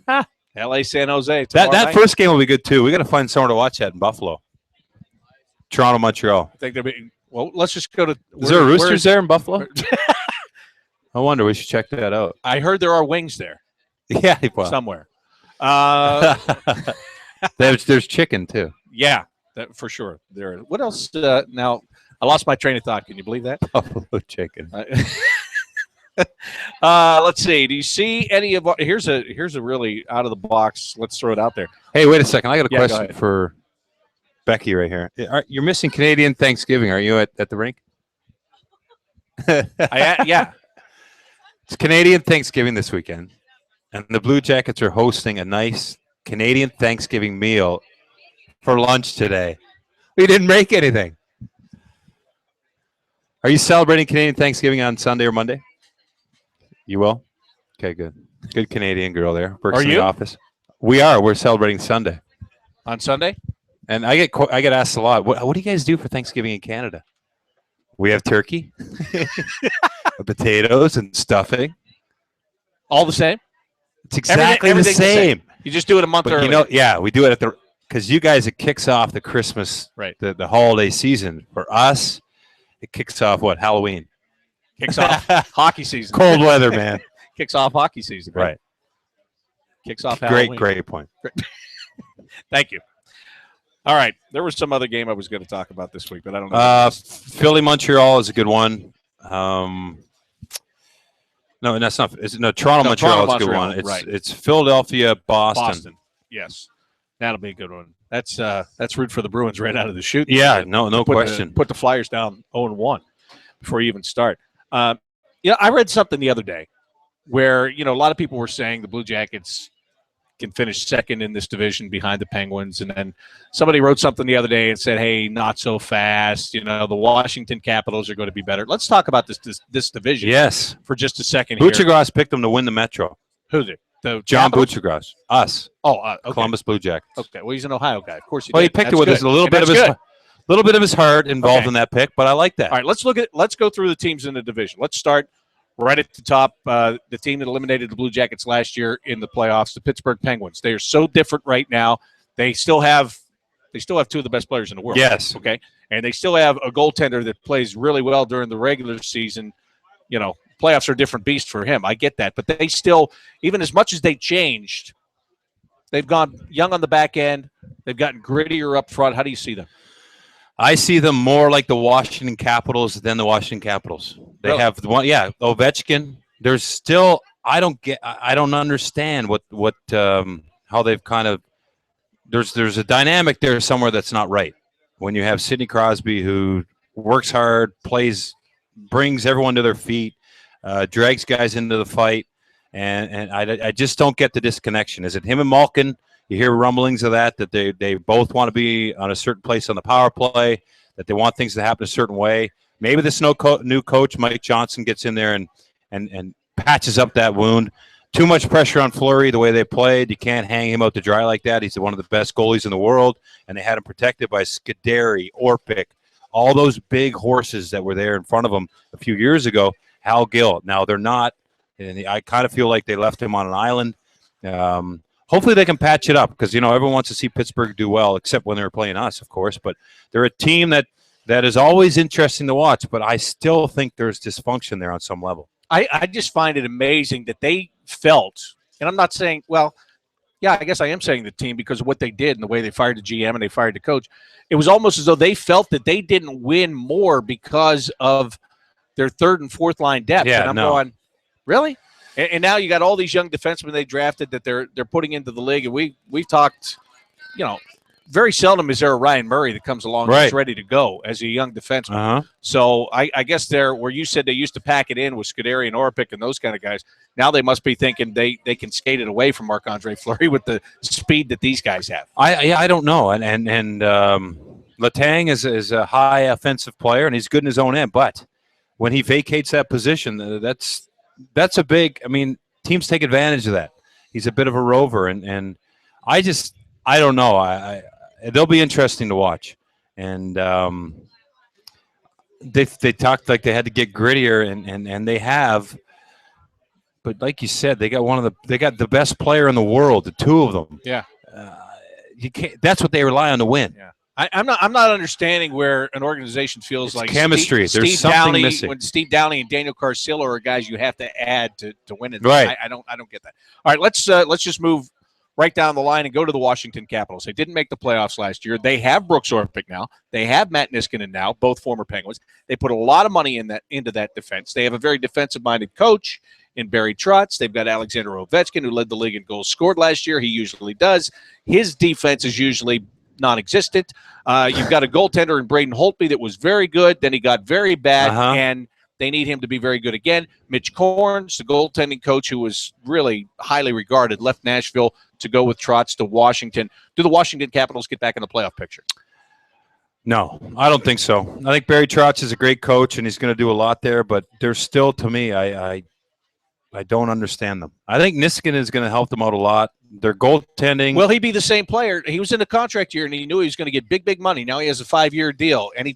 LA, San Jose. That first game will be good too. We got to find somewhere to watch that in Buffalo. Toronto, Montreal. I think well, let's just go to. Is there a Roosters there in Buffalo? I wonder. We should check that out. I heard there are wings there. Yeah, well. Somewhere. There's chicken too. Yeah, for sure. There. What else? Now, I lost my train of thought. Can you believe that? Buffalo chicken. Let's see. Do you see any of? Here's a really out of the box. Let's throw it out there. Hey, wait a second. I got a question go for Becky right here. You're missing Canadian Thanksgiving. Are you at the rink? Yeah. It's Canadian Thanksgiving this weekend, and the Blue Jackets are hosting a nice Canadian Thanksgiving meal for lunch today. We didn't make anything. Are you celebrating Canadian Thanksgiving on Sunday or Monday? You will? Okay, good. Good Canadian girl there. Works in the office. We are. We're celebrating Sunday. On Sunday? And I get asked a lot, what do you guys do for Thanksgiving in Canada? We have turkey, potatoes, and stuffing. All the same? It's exactly the same. You just do it a month early. We do it because you guys, it kicks off the Christmas, the holiday season. For us, it kicks off Halloween. Kicks off hockey season. Cold weather, man. Kicks off hockey season. Right. Kicks off Halloween. Great point. Thank you. All right. There was some other game I was going to talk about this week, but I don't know. Philly, Montreal is a good one. No, that's not. Toronto, Montreal is a good one. It's Philadelphia, Boston. Yes. That'll be a good one. That's root for the Bruins right out of the chute. Yeah, no question. Put the Flyers down 0-1 before you even start. I read something the other day where, a lot of people were saying the Blue Jackets can finish second in this division behind the Penguins. And then somebody wrote something the other day and said, hey, not so fast. The Washington Capitals are going to be better. Let's talk about this division for just a second here. Buccigross picked them to win the Metro. Who did? John Buccigross. Us. Oh, okay. Columbus Blue Jackets. Okay, well, he's an Ohio guy. Of course he did. He picked it with a little bit of his heart involved in that pick, but I like that. All right, let's go through the teams in the division. Let's start right at the top, the team that eliminated the Blue Jackets last year in the playoffs, the Pittsburgh Penguins. They are so different right now. They still have two of the best players in the world. Yes. Okay. And they still have a goaltender that plays really well during the regular season. Playoffs are a different beast for him. I get that. But they still, even as much as they changed, they've gone young on the back end. They've gotten grittier up front. How do you see them? I see them more like the Washington Capitals than the Washington Capitals. They have Ovechkin. There's still I don't understand what how they've kind of there's a dynamic there somewhere that's not right. When you have Sidney Crosby who works hard, brings everyone to their feet, drags guys into the fight, and I just don't get the disconnection. Is it him and Malkin You hear rumblings of that they both want to be on a certain place on the power play, that they want things to happen a certain way. Maybe this new coach, Mike Johnson, gets in there and patches up that wound. Too much pressure on Fleury, the way they played. You can't hang him out to dry like that. He's one of the best goalies in the world, and they had him protected by Scuderi, Orpik, all those big horses that were there in front of him a few years ago. Hal Gill. Now they're not, and I kind of feel like they left him on an island. Hopefully they can patch it up because, everyone wants to see Pittsburgh do well, except when they're playing us, of course. But they're a team that is always interesting to watch, but I still think there's dysfunction there on some level. I just find it amazing that they felt, and I'm not saying, well, yeah, I guess I am saying the team because of what they did and the way they fired the GM and they fired the coach. It was almost as though they felt that they didn't win more because of their third and fourth line depth. Yeah, and I'm going, really? And now you got all these young defensemen they drafted that they're putting into the league. And we've talked, very seldom is there a Ryan Murray that comes along right. that's ready to go as a young defenseman. Uh-huh. So I guess where you said they used to pack it in with Scuderi and Orpik and those kind of guys, now they must be thinking they can skate it away from Marc-Andre Fleury with the speed that these guys have. I don't know. And Letang is a high offensive player, and he's good in his own end. But when he vacates that position, that's a big – teams take advantage of that. He's a bit of a rover, and I don't know. They'll be interesting to watch. And they talked like they had to get grittier, and they have. But like you said, they got the best player in the world, the two of them. Yeah. You can't. That's what they rely on to win. Yeah. I'm not understanding where an organization feels it's like chemistry. Steve There's something Downey, missing. when Steve Downey and Daniel Carcillo are guys you have to add to win it. Right. I don't get that. All right, let's just move right down the line and go to the Washington Capitals. They didn't make the playoffs last year. They have Brooks Orpik now. They have Matt Niskanen now, both former Penguins. They put a lot of money into that defense. They have a very defensive-minded coach in Barry Trotz. They've got Alexander Ovechkin, who led the league in goals scored last year. He usually does. His defense is usually non-existent. You've got a goaltender in Braden Holtby that was very good. Then he got very bad, and they need him to be very good again. Mitch Korns, the goaltending coach who was really highly regarded, left Nashville to go with Trotz to Washington. Do the Washington Capitals get back in the playoff picture? No, I don't think so. I think Barry Trotz is a great coach, and he's going to do a lot there, but there's still, to me, I don't understand them. I think Niskanen is going to help them out a lot. Their goaltending. Will he be the same player? He was in a contract year, and he knew he was going to get big money. Now he has a 5-year deal, and he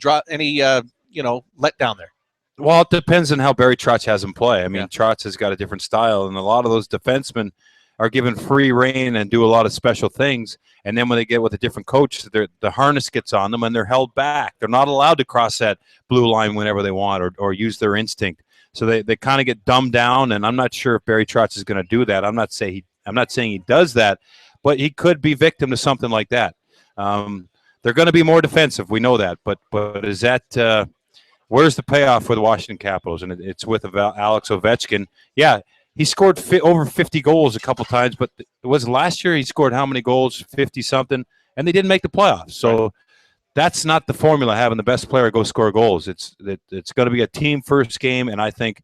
let down there. Well, it depends on how Barry Trotz has him play. Trotz has got a different style, and a lot of those defensemen are given free rein and do a lot of special things. And then when they get with a different coach, the harness gets on them, and they're held back. They're not allowed to cross that blue line whenever they want or use their instinct. So they kind of get dumbed down, and I'm not sure if Barry Trotz is going to do that. I'm not saying he does that, but he could be victim to something like that. They're going to be more defensive. We know that. But is that where's the payoff for the Washington Capitals? And it's with Alex Ovechkin. Yeah, he scored over 50 goals a couple times, but it was last year he scored how many goals? 50-something, and they didn't make the playoffs. So that's not the formula, having the best player go score goals. It's going to be a team-first game, and I think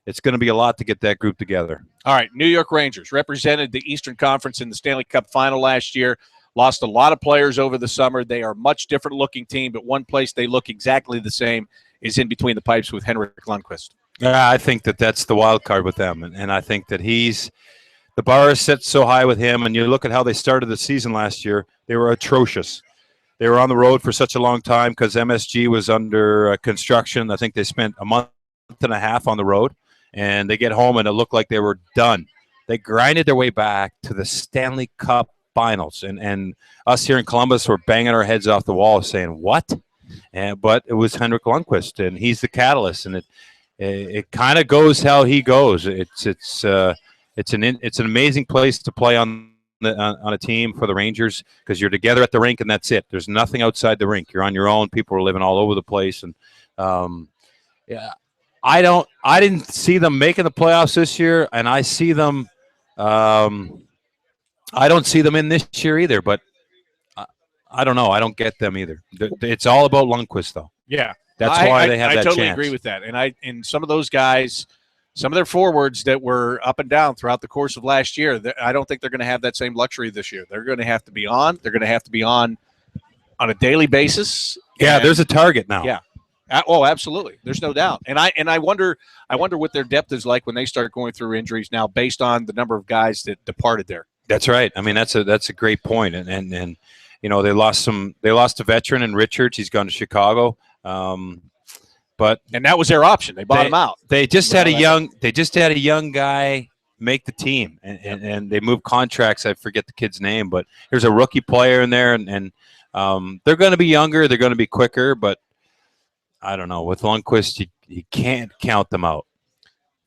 it's going to be a lot to get that group together. All right, New York Rangers represented the Eastern Conference in the Stanley Cup Final last year, lost a lot of players over the summer. They are a much different-looking team, but one place they look exactly the same is in between the pipes with Henrik Lundqvist. Yeah, I think that's the wild card with them, and I think that the bar is set so high with him, and you look at how they started the season last year, they were atrocious. They were on the road for such a long time because MSG was under construction. I think they spent a month and a half on the road, and they get home, and it looked like they were done. They grinded their way back to the Stanley Cup Finals, and us here in Columbus were banging our heads off the wall saying, what? But it was Henrik Lundqvist, and he's the catalyst, and it kind of goes how he goes. It's an amazing place to play on a team for the Rangers because you're together at the rink and that's it. There's nothing outside the rink. You're on your own. People are living all over the place, and I didn't see them making the playoffs this year, and I see them. I don't see them in this year either, but I don't know. I don't get them either. It's all about Lundqvist, though. Yeah, that's why they have that chance. I totally agree with that. And some of those guys, some of their forwards that were up and down throughout the course of last year, I don't think they're going to have that same luxury this year. They're going to have to be on. They're going to have to be on a daily basis. Yeah, there's a target now. Yeah. Oh, absolutely. There's no doubt. And I wonder what their depth is like when they start going through injuries now, based on the number of guys that departed there. That's right. I mean, that's a great point. And you know, they lost a veteran in Richards. He's gone to Chicago. But that was their option. They bought him out. They just had a young guy make the team, and they moved contracts. I forget the kid's name, but there's a rookie player in there, and they're going to be younger. They're going to be quicker, but I don't know. With Lundqvist, you can't count them out.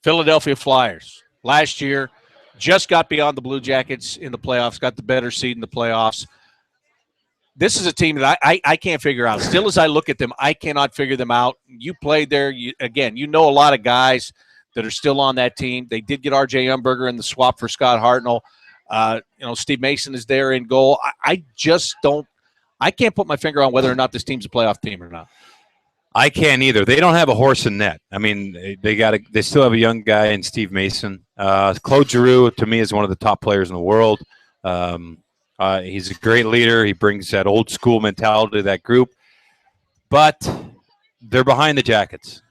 Philadelphia Flyers last year just got beyond the Blue Jackets in the playoffs, got the better seed in the playoffs. This is a team that I can't figure out. Still, as I look at them, I cannot figure them out. You played there. You know a lot of guys that are still on that team. They did get R.J. Umberger in the swap for Scott Hartnell. Steve Mason is there in goal. I can't put my finger on whether or not this team's a playoff team or not. I can't either. They don't have a horse in net. I mean, they still have a young guy in Steve Mason. Claude Giroux, to me, is one of the top players in the world. He's a great leader. He brings that old school mentality to that group. But they're behind the Jackets.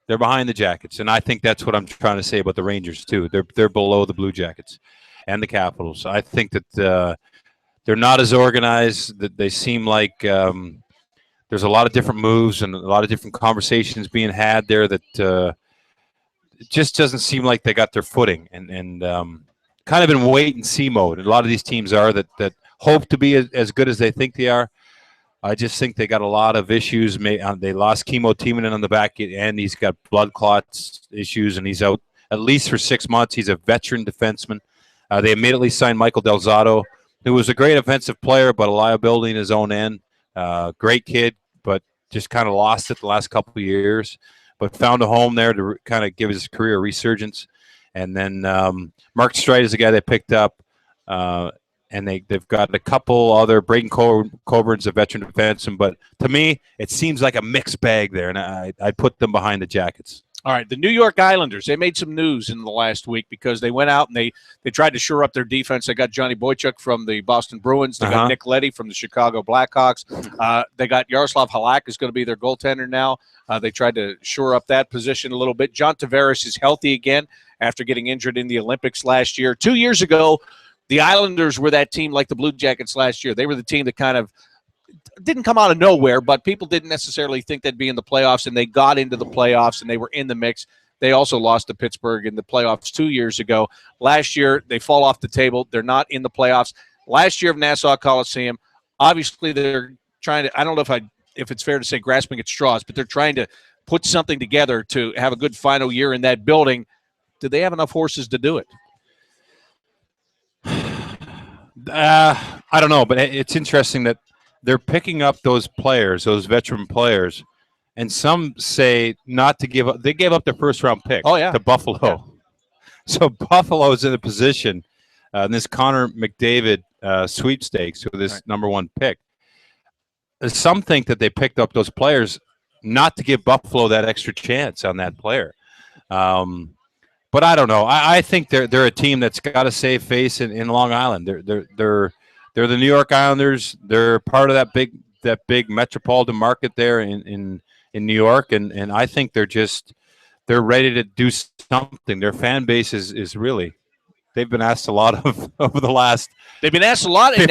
And I think that's what I'm trying to say about the Rangers too. They're below the Blue Jackets and the Capitals. I think that they're not as organized. That they seem like there's a lot of different moves and a lot of different conversations being had there that it just doesn't seem like they got their footing and kind of in wait and see mode. And a lot of these teams are that hope to be as good as they think they are. I just think they got a lot of issues. They lost Kimmo Timonen on the back end. He's got blood clots issues, and he's out at least for 6 months. He's a veteran defenseman. They immediately signed Michael Del Zotto, who was a great offensive player, but a liability in his own end. Great kid, but just kind of lost it the last couple of years, but found a home there to kind of give his career a resurgence. And then Mark Streit is a guy they picked up, and they've got a couple other. Braden Coburn's a veteran defenseman, but to me, it seems like a mixed bag there, and I put them behind the Jackets. All right, the New York Islanders, they made some news in the last week because they went out and they tried to shore up their defense. They got Johnny Boychuk from the Boston Bruins. They got Nick Leddy from the Chicago Blackhawks. They got Yaroslav Halak, who's going to be their goaltender now. They tried to shore up that position a little bit. John Tavares is healthy again after getting injured in the Olympics last year. 2 years ago, the Islanders were that team like the Blue Jackets last year. They were the team that kind of didn't come out of nowhere, but people didn't necessarily think they'd be in the playoffs, and they got into the playoffs, and they were in the mix. They also lost to Pittsburgh in the playoffs 2 years ago. Last year, they fall off the table. They're not in the playoffs. Last year of Nassau Coliseum, obviously they're trying to – I don't know if it's fair to say grasping at straws, but they're trying to put something together to have a good final year in that building. Do they have enough horses to do it? I don't know, but it's interesting that they're picking up those players, those veteran players, and some say not to give up. They gave up their first-round pick to Buffalo. Yeah. So Buffalo's in a position in this Connor McDavid sweepstakes with this number one pick. Some think that they picked up those players not to give Buffalo that extra chance on that player. But I don't know. I think they're a team that's got a save face in Long Island. They're the New York Islanders. They're part of that big metropolitan market there in New York, and I think they're ready to do something. Their fan base is really, they've been asked a lot of over the last. They've been asked a lot, and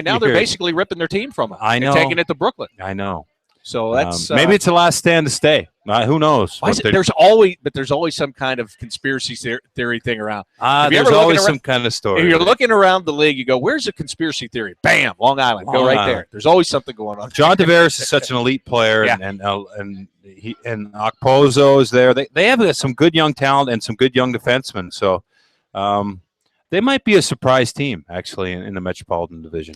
now they're basically ripping their team from them. I know, and taking it to Brooklyn. I know. So that's maybe it's the last stand to stay. Who knows? There's always some kind of conspiracy theory thing around. There's always some kind of story. If you're looking around the league, you go, "Where's the conspiracy theory?" Bam, Long Island. Go right there. There's always something going on. John Tavares is such an elite player, and Okposo is there. They have some good young talent and some good young defensemen. So they might be a surprise team actually in the Metropolitan Division.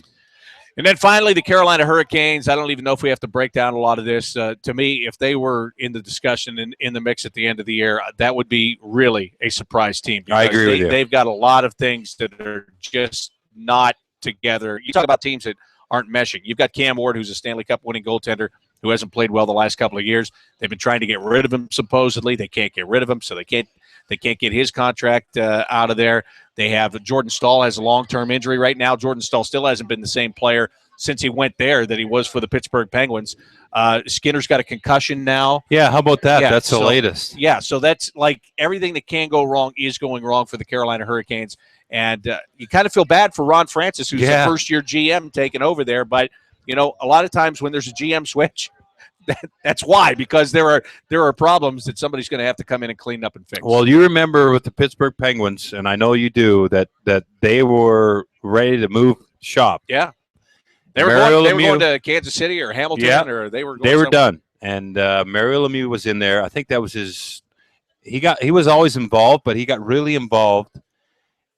And then finally, the Carolina Hurricanes. I don't even know if we have to break down a lot of this. To me, if they were in the discussion and in the mix at the end of the year, that would be really a surprise team. I agree with you. They've got a lot of things that are just not together. You talk about teams that aren't meshing. You've got Cam Ward, who's a Stanley Cup winning goaltender, who hasn't played well the last couple of years. They've been trying to get rid of him, supposedly. They can't get rid of him, so they can't They can't get his contract out of there. They have Jordan Stahl has a long-term injury right now. Jordan Stahl still hasn't been the same player since he went there that he was for the Pittsburgh Penguins. Skinner's got a concussion now. Yeah, how about that? Yeah, That's the latest. Yeah, so that's like everything that can go wrong is going wrong for the Carolina Hurricanes. And you kind of feel bad for Ron Francis, who's the first-year GM taking over there. But, you know, a lot of times when there's a GM switch, that's why, because there are problems that somebody's going to have to come in and clean up and fix. Well, you remember with the Pittsburgh Penguins, and I know you do, that they were ready to move shop. Yeah. They were going to Kansas City or Hamilton, or they were done. And Mario Lemieux was in there. I think that was his. He was always involved, but he got really involved,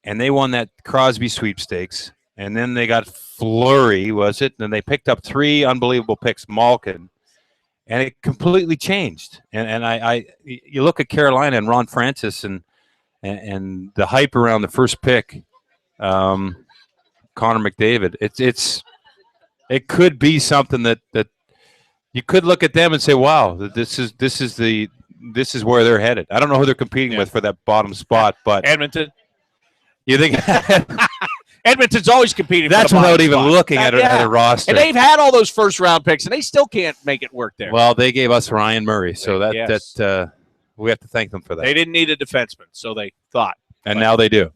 and they won that Crosby sweepstakes. And then they got Fleury, was it? And they picked up 3 unbelievable picks, Malkin, and it completely changed. And you look at Carolina and Ron Francis and the hype around the first pick, Connor McDavid. It could be something that you could look at them and say, "Wow, this is where they're headed." I don't know who they're competing with for that bottom spot, but Edmonton. You think Edmonton's always competing? That's for the without even spot. looking at a roster. And they've had all those first-round picks, and they still can't make it work there. Well, they gave us Ryan Murray, so that we have to thank them for that. They didn't need a defenseman, so they thought. And now they do.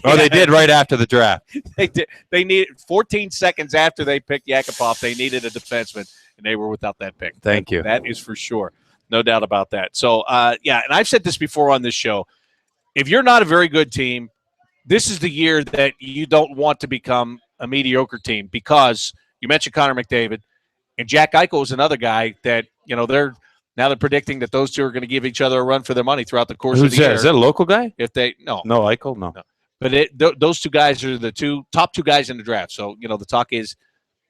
Oh, they did right after the draft. They did. They needed 14 seconds after they picked Yakupov. They needed a defenseman, and they were without that pick. Thank you. That is for sure. No doubt about that. So, and I've said this before on this show. If you're not a very good team, this is the year that you don't want to become a mediocre team, because you mentioned Connor McDavid, and Jack Eichel is another guy that, you know, they're predicting that those two are going to give each other a run for their money throughout the course of the year. Is that a local guy? If they no Eichel, no. But those two guys are the top two guys in the draft. So, you know, the talk is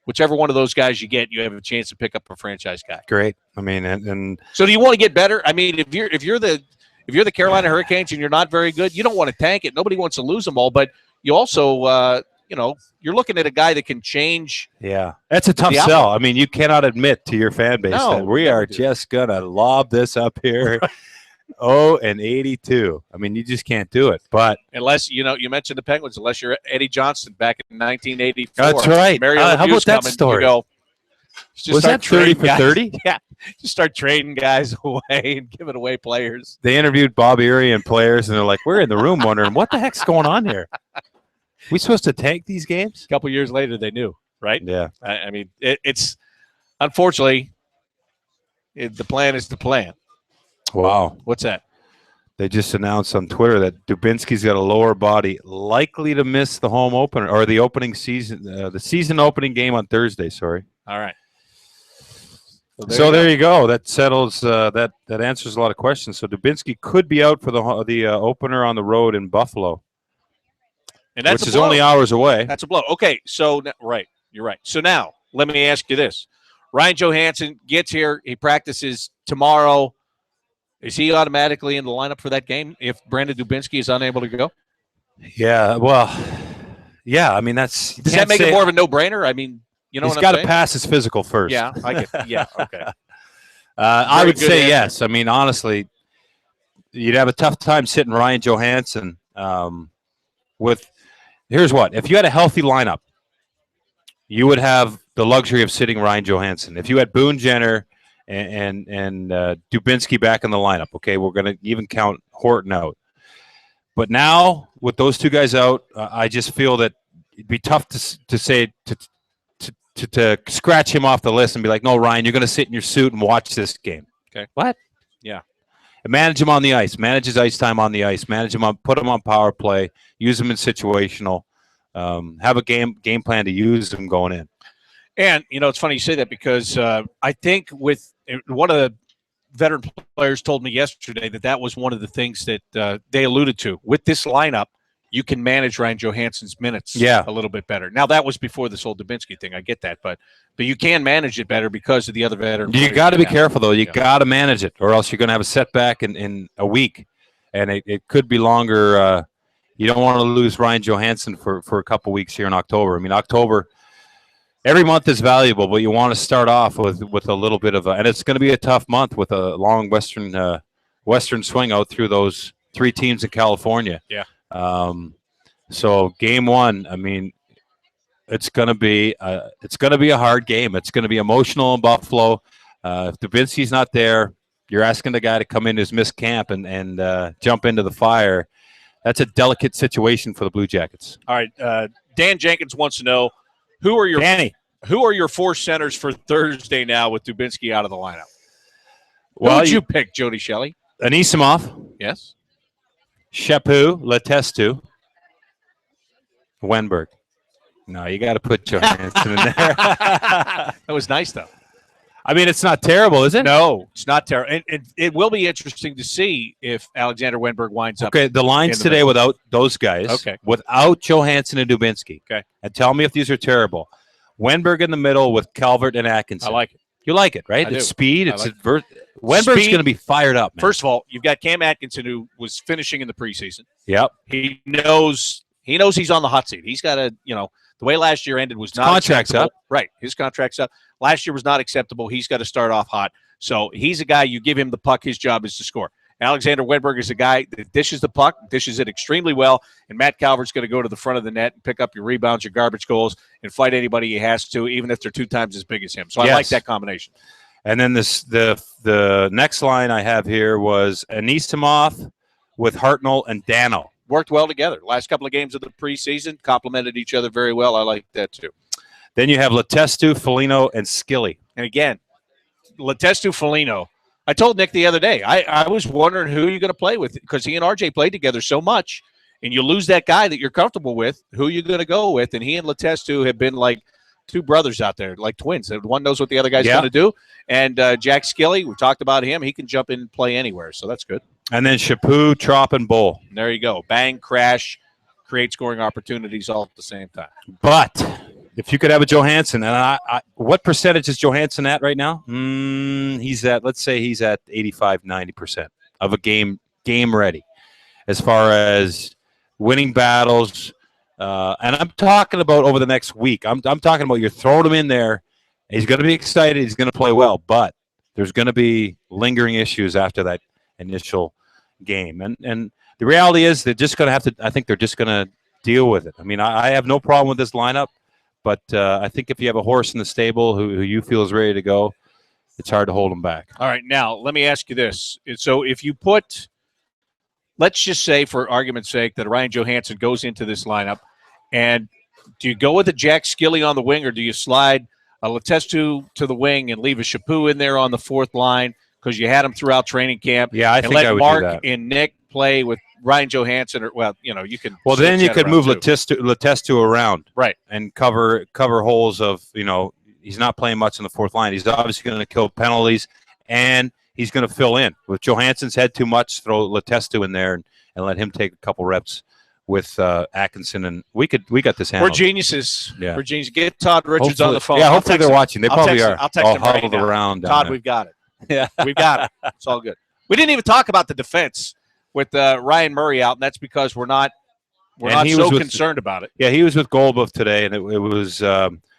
whichever one of those guys you get, you have a chance to pick up a franchise guy. Great. I mean, and so do you want to get better? I mean, if you're the Carolina Hurricanes and you're not very good, you don't want to tank it. Nobody wants to lose them all, but you also you're looking at a guy that can change. Yeah, that's a tough sell. I mean, you cannot admit to your fan base that we are just going to lob this up here. 0-82. I mean, you just can't do it. But unless, you mentioned the Penguins, unless you're Eddie Johnston back in 1984. That's right. How about that story? You go, was that 30 for 30? Yeah. Just start trading guys away and giving away players. They interviewed Bob Erie and players, and they're like, we're in the room wondering, what the heck's going on here? We supposed to tank these games? A couple years later, they knew, right? Yeah. I mean, it's unfortunately, the plan is the plan. Wow. What's that? They just announced on Twitter that Dubinsky's got a lower body, likely to miss the home opener or the opening season, the season opening game on Thursday. Sorry. All right. So there you go. That settles that answers a lot of questions. So Dubinsky could be out for the opener on the road in Buffalo, and that's which is only hours away. That's a blow. Okay, so right, you're right. So now let me ask you this: Ryan Johansen gets here. He practices tomorrow. Is he automatically in the lineup for that game if Brandon Dubinsky is unable to go? Yeah. Well, yeah. I mean, does that make it more of a no-brainer? I mean. He's got to pass his physical first. Yeah, I get. Yeah, okay. I would say yes. I mean, honestly, you'd have a tough time sitting Ryan Johansen with. Here's what: if you had a healthy lineup, you would have the luxury of sitting Ryan Johansen. If you had Boone Jenner and Dubinsky back in the lineup, okay, we're going to even count Horton out. But now with those two guys out, I just feel that it'd be tough to say to scratch him off the list and be like, no, Ryan, you're going to sit in your suit and watch this game. Okay. What? Yeah. And manage him on the ice. Manage his ice time on the ice. Manage him on. Put him on power play. Use him in situational. Have a game plan to use him going in. And it's funny you say that because I think with one of the veteran players told me yesterday that was one of the things that they alluded to with this lineup. You can manage Ryan Johansen's minutes a little bit better. Now, that was before this whole Dubinsky thing. I get that. But you can manage it better because of the other veteran. You got to be careful, though. You got to manage it, or else you're going to have a setback in a week. And it could be longer. You don't want to lose Ryan Johansen for a couple weeks here in October. I mean, October, every month is valuable, but you want to start off with a little bit of and it's going to be a tough month with a long western swing out through those 3 teams in California. Yeah. So game 1, I mean, it's gonna be a hard game. It's gonna be emotional in Buffalo. If Dubinsky's not there, you're asking the guy to come in who's missed camp and jump into the fire. That's a delicate situation for the Blue Jackets. All right. Dan Jenkins wants to know who are your 4 centers for Thursday now with Dubinsky out of the lineup? Who would you pick, Jody Shelley? Anisimov, Yes. Chaput, Letestu, Wenberg. No, you got to put Johansen in there. That was nice, though. I mean, it's not terrible, is it? No, it's not terrible. And it will be interesting to see if Alexander Wenberg winds up. Okay, the lines today without those guys. Okay. Without Johansen and Dubinsky. Okay. And tell me if these are terrible. Wenberg in the middle with Calvert and Atkinson. I like it. You like it, right? It's speed. It's Wenberg's going to be fired up, man. First of all, you've got Cam Atkinson, who was finishing in the preseason. Yep. He knows he's on the hot seat. He's got to, the way last year ended was not contract's acceptable. up. Right. His contract's up. Last year was not acceptable. He's got to start off hot. So he's a guy, you give him the puck, his job is to score. Alexander Wenberg is a guy that dishes the puck, dishes it extremely well, and Matt Calvert's going to go to the front of the net and pick up your rebounds, your garbage goals, and fight anybody he has to, even if they're 2 times as big as him. So I like that combination. And then the next line I have here was Anisimov with Hartnell and Dano. Worked well together. Last couple of games of the preseason complemented each other very well. I like that too. Then you have Letestu, Foligno, and Skilly. And again, Letestu, Foligno. I told Nick the other day, I was wondering who you're going to play with because he and RJ played together so much, and you lose that guy that you're comfortable with. Who are you going to go with? And he and Letestu have been like 2 brothers out there, like twins. One knows what the other guy's going to do. And Jack Skilly, we talked about him. He can jump in and play anywhere, so that's good. And then Chaput, Trop, and Boll. And there you go. Bang, crash, create scoring opportunities all at the same time. But if you could have a Johansen, and what percentage is Johansen at right now? Let's say he's at 85, 90% of a game ready as far as winning battles. And I'm talking about over the next week. I'm talking about you're throwing him in there. He's going to be excited. He's going to play well, but there's going to be lingering issues after that initial game. And the reality is they're just going to have to – I think they're just going to deal with it. I mean, I have no problem with this lineup, but I think if you have a horse in the stable who you feel is ready to go, it's hard to hold him back. All right, now let me ask you this. So if you put – let's just say for argument's sake that Ryan Johansen goes into this lineup, and do you go with a Jack Skilly on the wing, or do you slide a Letestu to the wing and leave a Chaput in there on the 4th line because you had him throughout training camp? Yeah, I think I would Mark do that. And Nick play with Ryan Johansen, or you can. Well, then you could move too. Letestu around, right, and cover holes of he's not playing much in the 4th line. He's obviously going to kill penalties, and he's going to fill in. With Johansen's head too much, throw Letestu in there and let him take a couple reps with Atkinson, and we got this handled. We're geniuses. Yeah. We're geniuses. Get Todd Richards on the phone. Yeah, hopefully they're watching. They probably are. I'll text him right huddled now. around. Todd, we've got it. Yeah, we've got it. It's all good. We didn't even talk about the defense with Ryan Murray out, and that's because we're not so concerned about it. Yeah, he was with Golubov today, and it was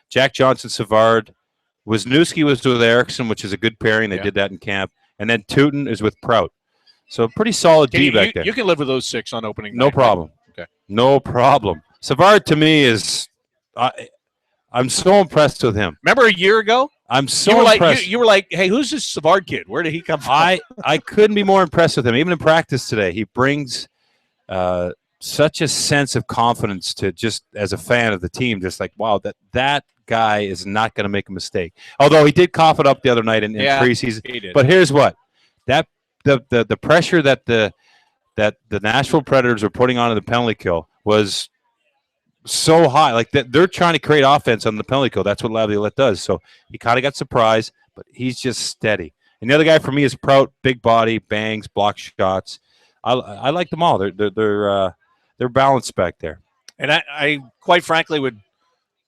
Jack Johnson, Savard. Wisniewski was with Eriksson, which is a good pairing. They did that in camp. And then Tootin is with Prout. So pretty solid D back there. You can live with those 6 on opening night. No problem. Okay. No problem. Savard, to me, is I'm so impressed with him. Remember a year ago? I'm so impressed. You were like, hey, who's this Savard kid? Where did he come from? I couldn't be more impressed with him. Even in practice today, he brings such a sense of confidence to just as a fan of the team, just like, wow, that guy is not going to make a mistake. Although he did cough it up the other night in preseason. He did. But here's what. The pressure that the Nashville Predators were putting on the penalty kill was so high. Like they're trying to create offense on the penalty kill. That's what Laviolette does. So he kind of got surprised, but he's just steady. And the other guy for me is Prout, big body, bangs, block shots. I like them all. They're balanced back there. And I quite frankly would,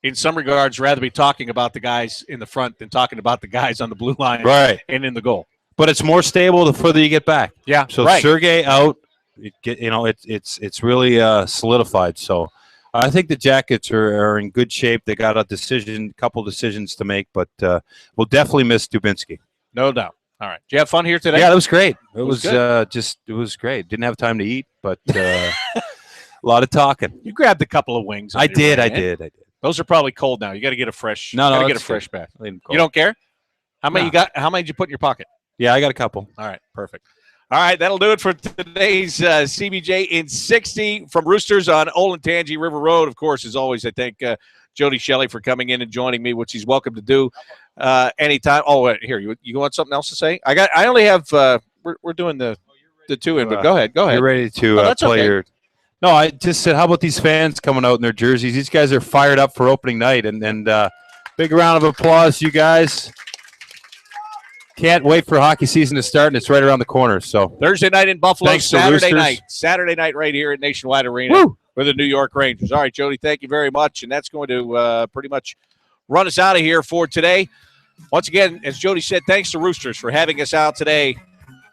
in some regards, rather be talking about the guys in the front than talking about the guys on the blue line and in the goal. But it's more stable the further you get back. Yeah. So Sergei out, it's really solidified. So I think the Jackets are in good shape. They got a couple decisions to make, but we'll definitely miss Dubinsky. No doubt. All right. Did you have fun here today? Yeah, that was great. It was it was great. Didn't have time to eat, but a lot of talking. You grabbed a couple of wings. I did. Those are probably cold now. You got to get a fresh. No, get a that's fresh good. batch. Leave 'em You cold. don't care? How many No. you got? How many did you put in your pocket? Yeah, I got a couple. All right, perfect. All right, that'll do it for today's CBJ in 60 from Roosters on Olentangy River Road. Of course, as always, I thank Jody Shelley for coming in and joining me, which he's welcome to do anytime. Oh, here, you want something else to say? I only have. We're doing the two in, but go ahead. You're ready to that's play okay. your. No, I just said, how about these fans coming out in their jerseys? These guys are fired up for opening night, and big round of applause, you guys. Can't wait for hockey season to start, and it's right around the corner. So Thursday night in Buffalo, Thanks to Saturday Roosters. night right here at Nationwide Arena Woo! with the New York Rangers. All right, Jody, thank you very much, and that's going to pretty much run us out of here for today. Once again, as Jody said, thanks to Roosters for having us out today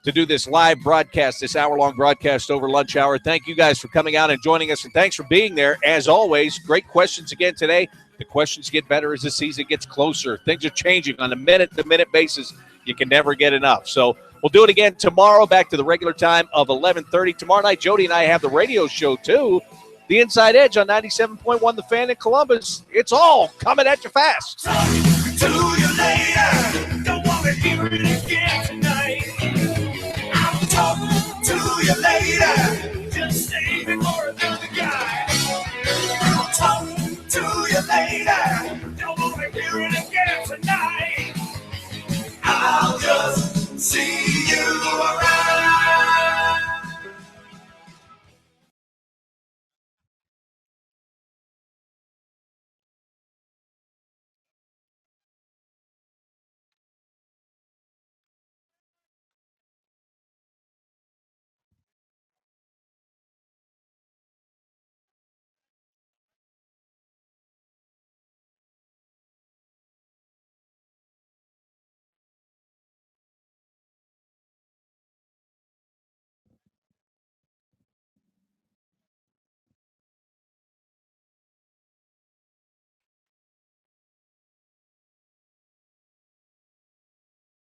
to do this live broadcast, this hour-long broadcast over lunch hour. Thank you guys for coming out and joining us, and thanks for being there. As always, great questions again today. The questions get better as the season gets closer. Things are changing on a minute-to-minute basis. You can never get enough. So we'll do it again tomorrow, back to the regular time of 11:30. Tomorrow night, Jody and I have the radio show, too. The Inside Edge on 97.1 The Fan in Columbus. It's all coming at you fast. Talk to you later. Don't want to hear it again tonight. I'll talk to you later. Just save it for another guy. I'll talk to you later. Don't want to hear it again tonight. I'll just see